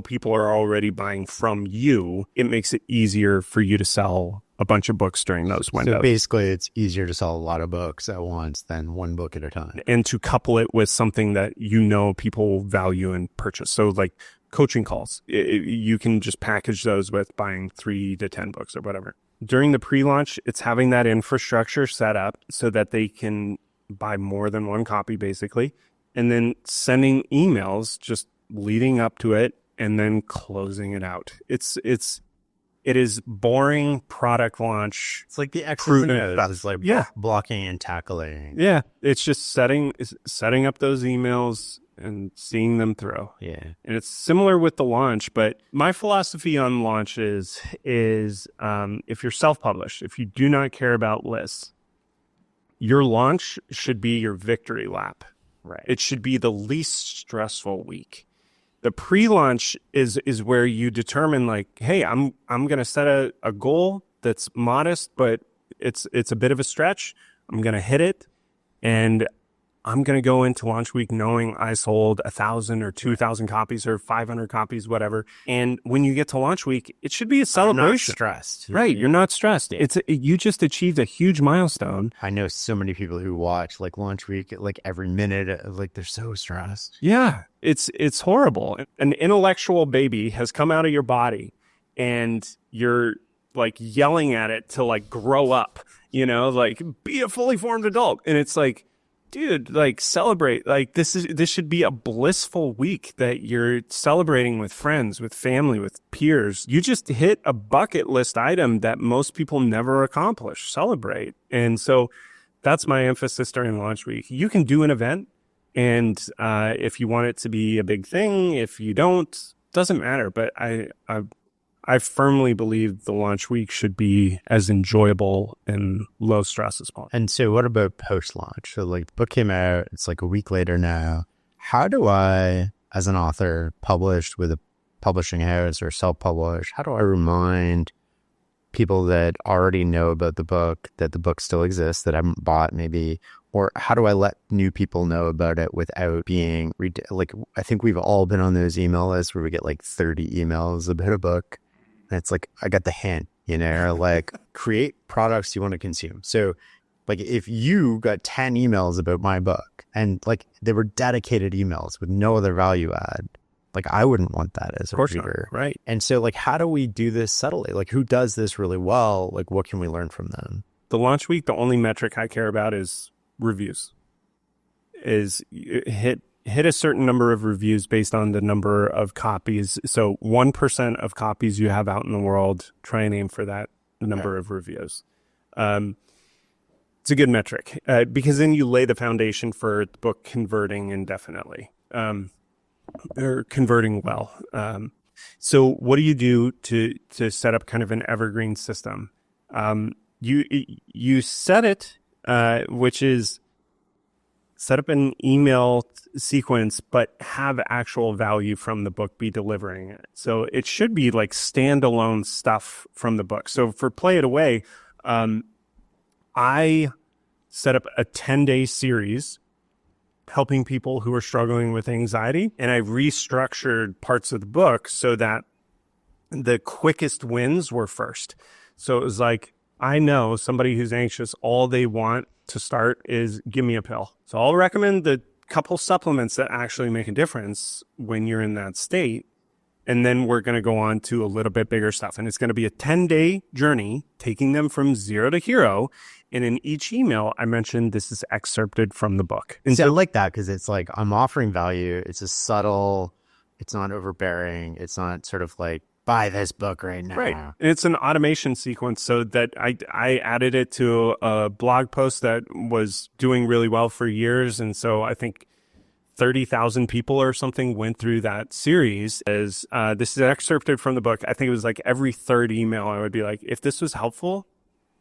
people are already buying from you, it makes it easier for you to sell a bunch of books during those windows. So basically, it's easier to sell a lot of books at once than one book at a time. And to couple it with something that people value and purchase. So like coaching calls, you can just package those with buying 3 to 10 books or whatever. During the pre-launch, it's having that infrastructure set up so that they can buy more than one copy, basically, and then sending emails just leading up to it and then closing it out. It is boring product launch. It's like the It's like blocking and tackling. Yeah. It's just setting up those emails and seeing them through. Yeah. And it's similar with the launch, but my philosophy on launch is if you're self-published, if you do not care about lists, your launch should be your victory lap. Right. It should be the least stressful week. The pre-launch is where you determine like, hey, I'm going to set a goal that's modest, but it's a bit of a stretch. I'm going to hit it, and I'm going to go into launch week knowing I sold 1,000 or 2,000 copies or 500 copies, whatever. And when you get to launch week, it should be a celebration. You're not stressed. Right. You're not stressed. You just achieved a huge milestone. I know so many people who watch like launch week, like every minute, like they're so stressed. Yeah. It's horrible. An intellectual baby has come out of your body and you're like yelling at it to like grow up, like be a fully formed adult. And it's like, dude, like celebrate. Like this should be a blissful week that you're celebrating with friends, with family, with peers. You just hit a bucket list item that most people never accomplish. Celebrate. And so that's my emphasis during launch week. You can do an event, and if you want it to be a big thing, if you don't, doesn't matter. But I firmly believe the launch week should be as enjoyable and low stress as possible. And so what about post-launch? So like the book came out, it's like a week later now. How do I, as an author published with a publishing house or self-published, how do I remind people that already know about the book that the book still exists, that haven't bought maybe, or how do I let new people know about it without being, like, I think we've all been on those email lists where we get like 30 emails about a book. And it's like, I got the hint, like create products you want to consume. So like if you got 10 emails about my book and like they were dedicated emails with no other value add, like I wouldn't want that as a reader. Right. And so like, how do we do this subtly? Like who does this really well? Like what can we learn from them? The launch week, the only metric I care about is reviews. Is hit a certain number of reviews based on the number of copies. So 1% of copies you have out in the world, try and aim for that number of reviews. It's a good metric because then you lay the foundation for the book converting indefinitely, or converting well. So what do you do to set up kind of an evergreen system? You set it, which is set up an email sequence, but have actual value from the book be delivering it. So it should be like standalone stuff from the book. So for Play It Away, I set up a 10-day series helping people who are struggling with anxiety. And I restructured parts of the book so that the quickest wins were first. So it was like, I know somebody who's anxious, all they want to start is give me a pill. So I'll recommend the couple supplements that actually make a difference when you're in that state. And then we're going to go on to a little bit bigger stuff. And it's going to be a 10-day journey, taking them from zero to hero. And in each email, I mentioned this is excerpted from the book. And so I like that because it's like I'm offering value. It's a subtle, it's not overbearing. It's not sort of like, buy this book right now. Right. And it's an automation sequence so that I added it to a blog post that was doing really well for years. And so I think 30,000 people or something went through that series as this is excerpted from the book. I think it was like every third email I would be like, if this was helpful,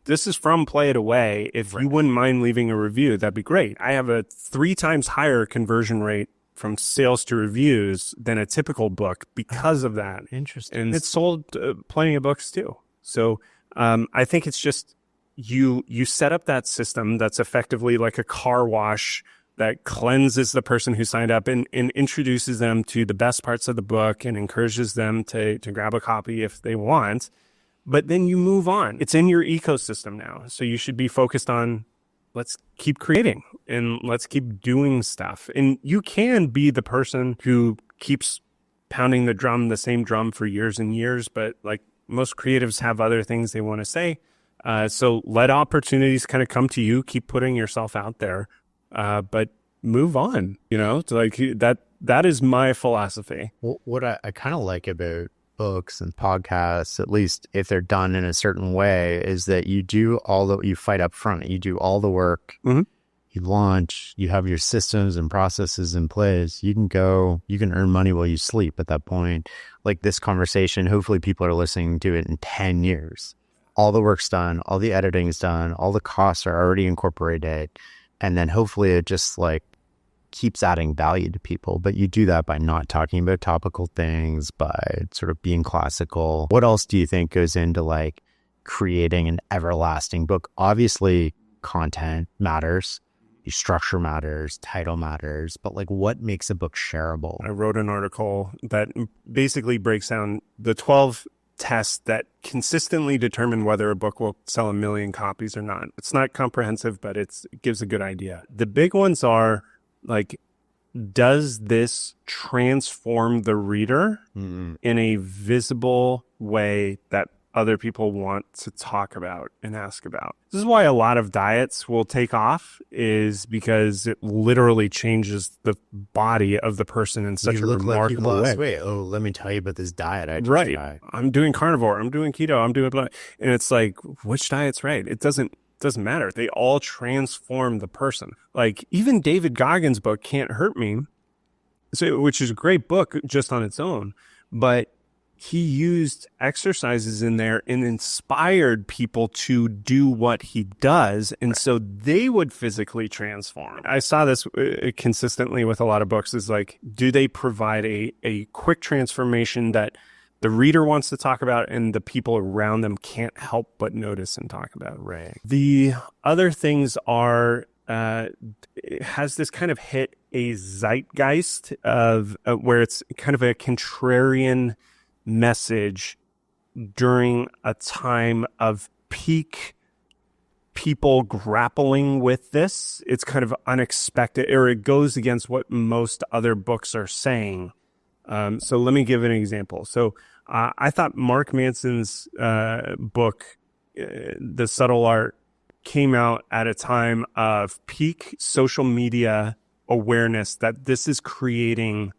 this is from Play It Away. If you wouldn't mind leaving a review, that'd be great. I have a 3 times higher conversion rate from sales to reviews than a typical book because of that. Interesting. And it's sold plenty of books too. So I think it's just you set up that system that's effectively like a car wash that cleanses the person who signed up and introduces them to the best parts of the book and encourages them to grab a copy if they want. But then you move on. It's in your ecosystem now. So you should be focused on let's keep creating and let's keep doing stuff. And you can be the person who keeps pounding the same drum for years and years. But like most creatives have other things they want to say. So let opportunities kind of come to you. Keep putting yourself out there, but move on, to like that is my philosophy. What I kind of like about books and podcasts, at least if they're done in a certain way, is that you fight up front, you do all the work, you launch, you have your systems and processes in place. You can earn money while you sleep at that point. Like this conversation, hopefully people are listening to it in 10 years. All the work's done, all the editing is done, all the costs are already incorporated. And then hopefully it just like keeps adding value to people. But you do that by not talking about topical things, by sort of being classical. What else do you think goes into like creating an everlasting book? Obviously, content matters, structure matters, title matters, but like what makes a book shareable? I wrote an article that basically breaks down the 12 tests that consistently determine whether a book will sell 1 million copies or not. It's not comprehensive, but it gives a good idea. The big ones are like, does this transform the reader in a visible way that other people want to talk about and ask about? This is why a lot of diets will take off, is because it literally changes the body of the person in such a remarkable way. Wait, let me tell you about this diet I just tried. I'm doing carnivore, I'm doing keto, I'm doing blah. And it's like, which diet's right? It doesn't matter. They all transform the person. Like even David Goggins' book, Can't Hurt Me, which is a great book just on its own, but he used exercises in there and inspired people to do what he does. And so they would physically transform. I saw this consistently with a lot of books, is like, do they provide a quick transformation that the reader wants to talk about and the people around them can't help but notice and talk about? Right. The other things are, it has this kind of hit a zeitgeist of where it's kind of a contrarian message during a time of peak people grappling with this. It's kind of unexpected, or it goes against what most other books are saying. So let me give an example. So I thought Mark Manson's book, The Subtle Art, came out at a time of peak social media awareness that this is creating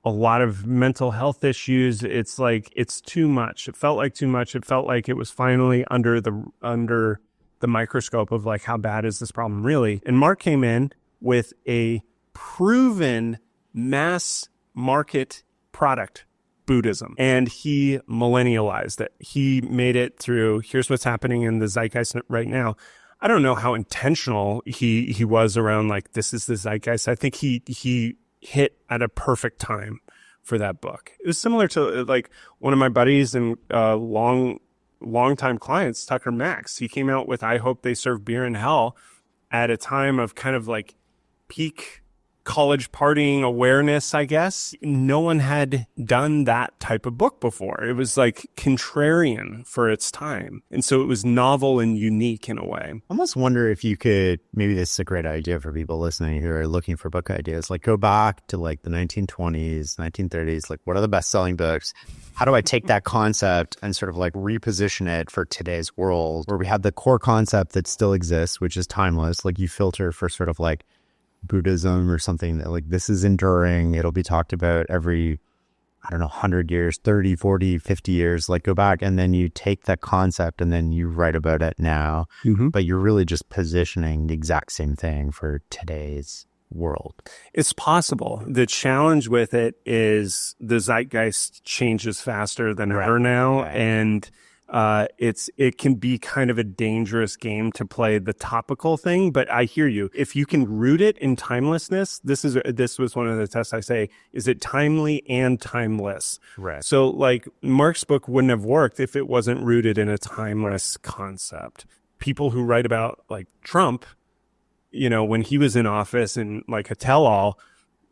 a lot of mental health issues. It's like, it's too much. It felt like too much. It felt like it was finally under the microscope of like, how bad is this problem really? And Mark came in with a proven mass market product, Buddhism, and he millennialized it. He made it through, here's what's happening in the zeitgeist right now. I don't know how intentional he was around like, this is the zeitgeist. I think he hit at a perfect time for that book. It was similar to like one of my buddies and longtime clients, Tucker Max. He came out with I Hope They Serve Beer in Hell at a time of kind of like peak college partying awareness, I guess. No one had done that type of book before. It was like contrarian for its time. And so it was novel and unique in a way. I almost wonder if you could, maybe this is a great idea for people listening who are looking for book ideas, like go back to like the 1920s, 1930s, like what are the best-selling books? How do I take that concept and sort of like reposition it for today's world where we have the core concept that still exists, which is timeless. Like you filter for sort of like Buddhism or something that like this is enduring. It'll be talked about every, I don't know, 100 years, 30, 40, 50 years, like go back and then you take that concept and then you write about it now. But you're really just positioning the exact same thing for today's world. It's possible. The challenge with it is the zeitgeist changes faster than ever now. Right. And it can be kind of a dangerous game to play the topical thing, but I hear you. If you can root it in timelessness, this was one of the tests I say, is it timely and timeless? Right. So like Mark's book wouldn't have worked if it wasn't rooted in a timeless concept. People who write about like Trump, you know, when he was in office and like a tell-all,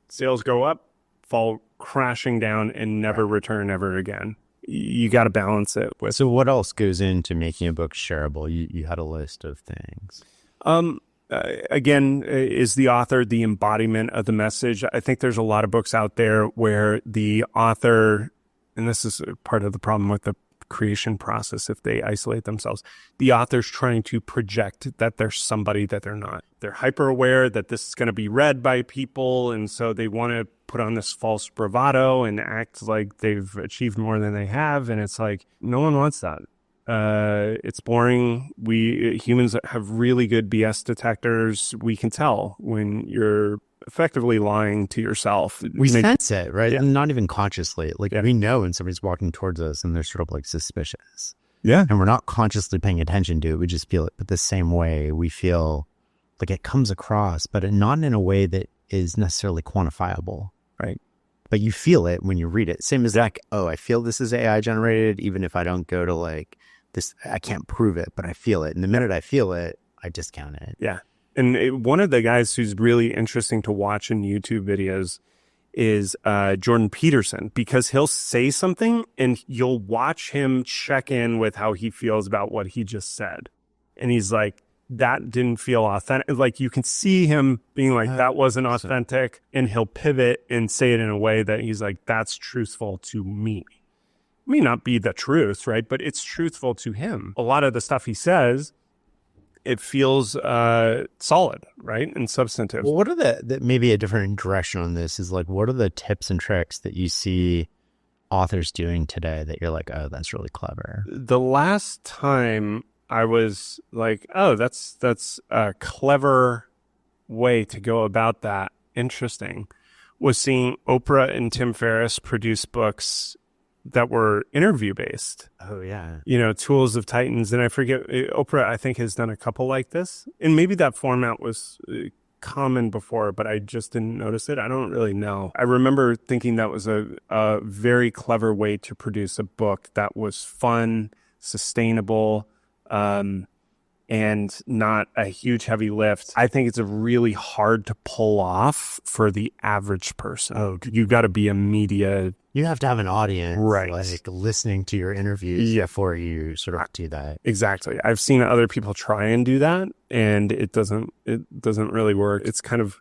sales go up, fall crashing down and never return ever again. You got to balance it with. So what else goes into making a book shareable? You had a list of things. Again, is the author the embodiment of the message? I think there's a lot of books out there where the author, and this is part of the problem with the creation process if they isolate themselves, the author's trying to project that they're somebody that they're not. They're hyper aware that this is going to be read by people, and so they want to put on this false bravado and act like they've achieved more than they have, and it's like no one wants that. It's boring. We humans have really good BS detectors. We can tell when you're effectively lying to yourself. We sense it, right? Yeah. And not even consciously. Like we know when somebody's walking towards us and they're sort of like suspicious. Yeah. And we're not consciously paying attention to it. We just feel it. But the same way we feel like it comes across, but not in a way that is necessarily quantifiable. Right. But you feel it when you read it. Same as like, oh, I feel this is AI generated, even if I don't go to like this, I can't prove it, but I feel it. And the minute I feel it, I discount it. Yeah. And one of the guys who's really interesting to watch in YouTube videos is Jordan Peterson, because he'll say something and you'll watch him check in with how he feels about what he just said. And he's like, that didn't feel authentic. Like you can see him being like, that wasn't authentic. And he'll pivot and say it in a way that he's like, that's truthful to me. It may not be the truth, right? But it's truthful to him. A lot of the stuff he says, it feels solid, right? And substantive. Well, what are the maybe a different direction on this is like, what are the tips and tricks that you see authors doing today that you're like, oh, that's really clever? The last time I was like, oh, that's a clever way to go about that. Interesting. Was seeing Oprah and Tim Ferriss produce books that were interview based. Oh yeah. You know, Tools of Titans. And I forget, Oprah, I think, has done a couple like this. And maybe that format was common before, but I just didn't notice it. I don't really know. I remember thinking that was a very clever way to produce a book that was fun, sustainable, and not a huge heavy lift. I think it's a really hard to pull off for the average person. Oh, you got to be a media. You have to have an audience, right? Like listening to your interviews before you sort of do that. Exactly. I've seen other people try and do that, and it doesn't really work. It's kind of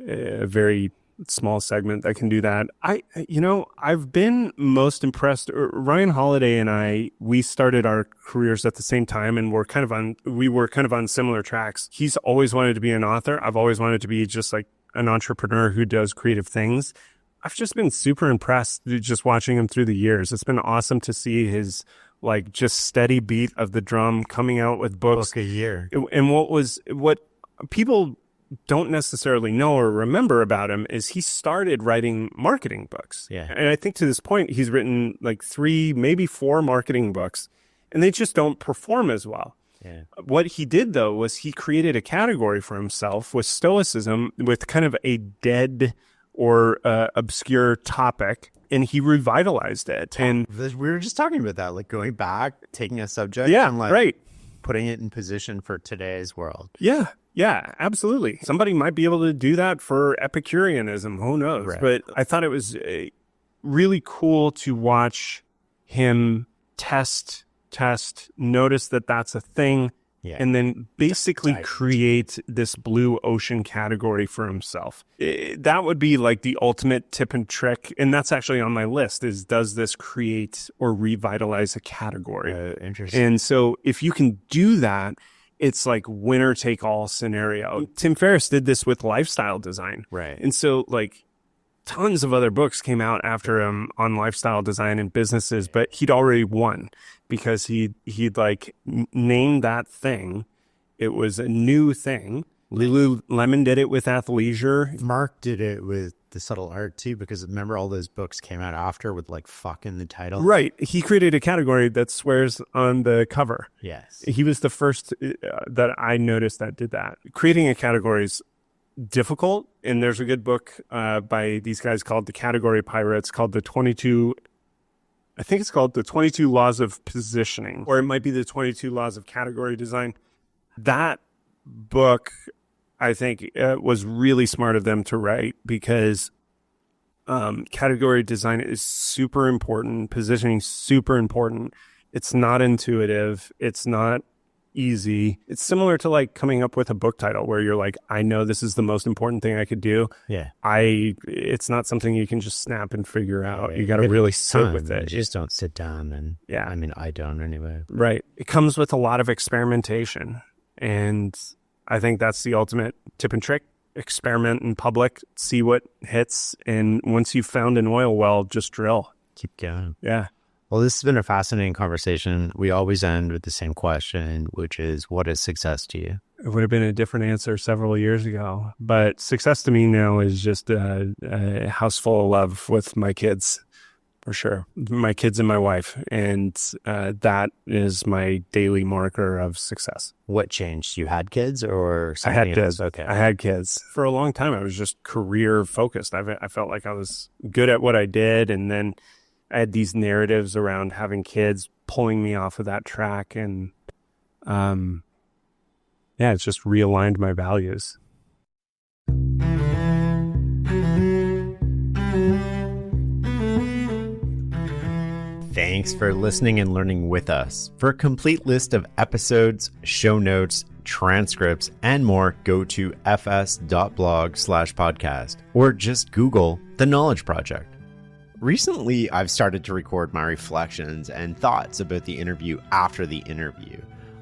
a very small segment that can do that. I've been most impressed. Ryan Holiday and we started our careers at the same time, and we were kind of on similar tracks. He's always wanted to be an author. I've always wanted to be just like an entrepreneur who does creative things. I've just been super impressed just watching him through the years. It's been awesome to see his like just steady beat of the drum coming out with books a year. And what people don't necessarily know or remember about him is he started writing marketing books. Yeah. And I think to this point, he's written like 3, maybe 4 marketing books, and they just don't perform as well. Yeah. What he did, though, was he created a category for himself with Stoicism, with kind of a dead or obscure topic, and he revitalized it. And we were just talking about that, like going back, taking a subject and putting it in position for today's world. Yeah, absolutely. Somebody might be able to do that for Epicureanism. Who knows? Right. But I thought it was really cool to watch him test, notice that that's a thing, and then basically create this blue ocean category for himself. That would be like the ultimate tip and trick. And that's actually on my list, is does this create or revitalize a category? Interesting. And so if you can do that, it's like winner take all scenario. Tim Ferriss did this with lifestyle design. Right. And so like tons of other books came out after him on lifestyle design and businesses, but he'd already won because he'd like named that thing. It was a new thing. Lululemon did it with athleisure. Mark did it with The Subtle Art too, because remember all those books came out after with like fuck in the title. Right. He created a category that swears on the cover. Yes. He was the first that I noticed that did that. Creating a category is difficult, and there's a good book by these guys called The Category Pirates called the 22 Laws of Positioning, or it might be the 22 Laws of Category Design. That book, I think, was really smart of them to write, because category design is super important. Positioning super important. It's not intuitive. It's not easy. It's similar to like coming up with a book title where you're like, I know this is the most important thing I could do. Yeah. It's not something you can just snap and figure out. You got to really sit with it. You just don't sit down and I mean, I don't anyway. Right. It comes with a lot of experimentation. And I think that's the ultimate tip and trick. Experiment in public, see what hits. And once you've found an oil well, just drill. Keep going. Yeah. Well, this has been a fascinating conversation. We always end with the same question, which is, what is success to you? It would have been a different answer several years ago. But success to me now is just a house full of love with my kids, for sure. My kids and my wife. And that is my daily marker of success. What changed? You had kids or something? I had kids. Okay. I had kids. For a long time, I was just career focused. I felt like I was good at what I did. And then I had these narratives around having kids pulling me off of that track. And it's just realigned my values. Thanks for listening and learning with us. For a complete list of episodes, show notes, transcripts, and more, go to fs.blog/podcast or just Google The Knowledge Project. Recently, I've started to record my reflections and thoughts about the interview after the interview.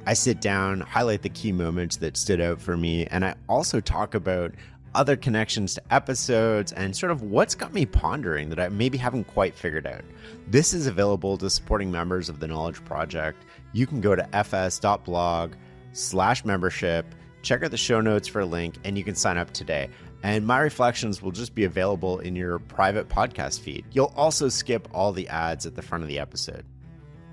I sit down, highlight the key moments that stood out for me, and I also talk about other connections to episodes and sort of what's got me pondering that I maybe haven't quite figured out. This is available to supporting members of the Knowledge Project. You can go to fs.blog/membership, check out the show notes for a link, and you can sign up today. And my reflections will just be available in your private podcast feed. You'll also skip all the ads at the front of the episode.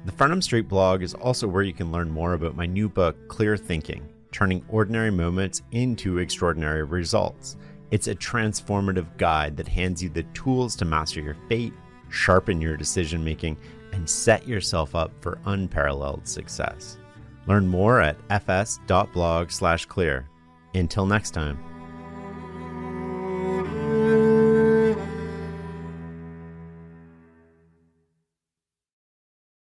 The Farnham Street blog is also where you can learn more about my new book, Clear Thinking: Turning Ordinary Moments into Extraordinary Results. It's a transformative guide that hands you the tools to master your fate, sharpen your decision making, and set yourself up for unparalleled success. Learn more at fs.blog/clear. Until next time.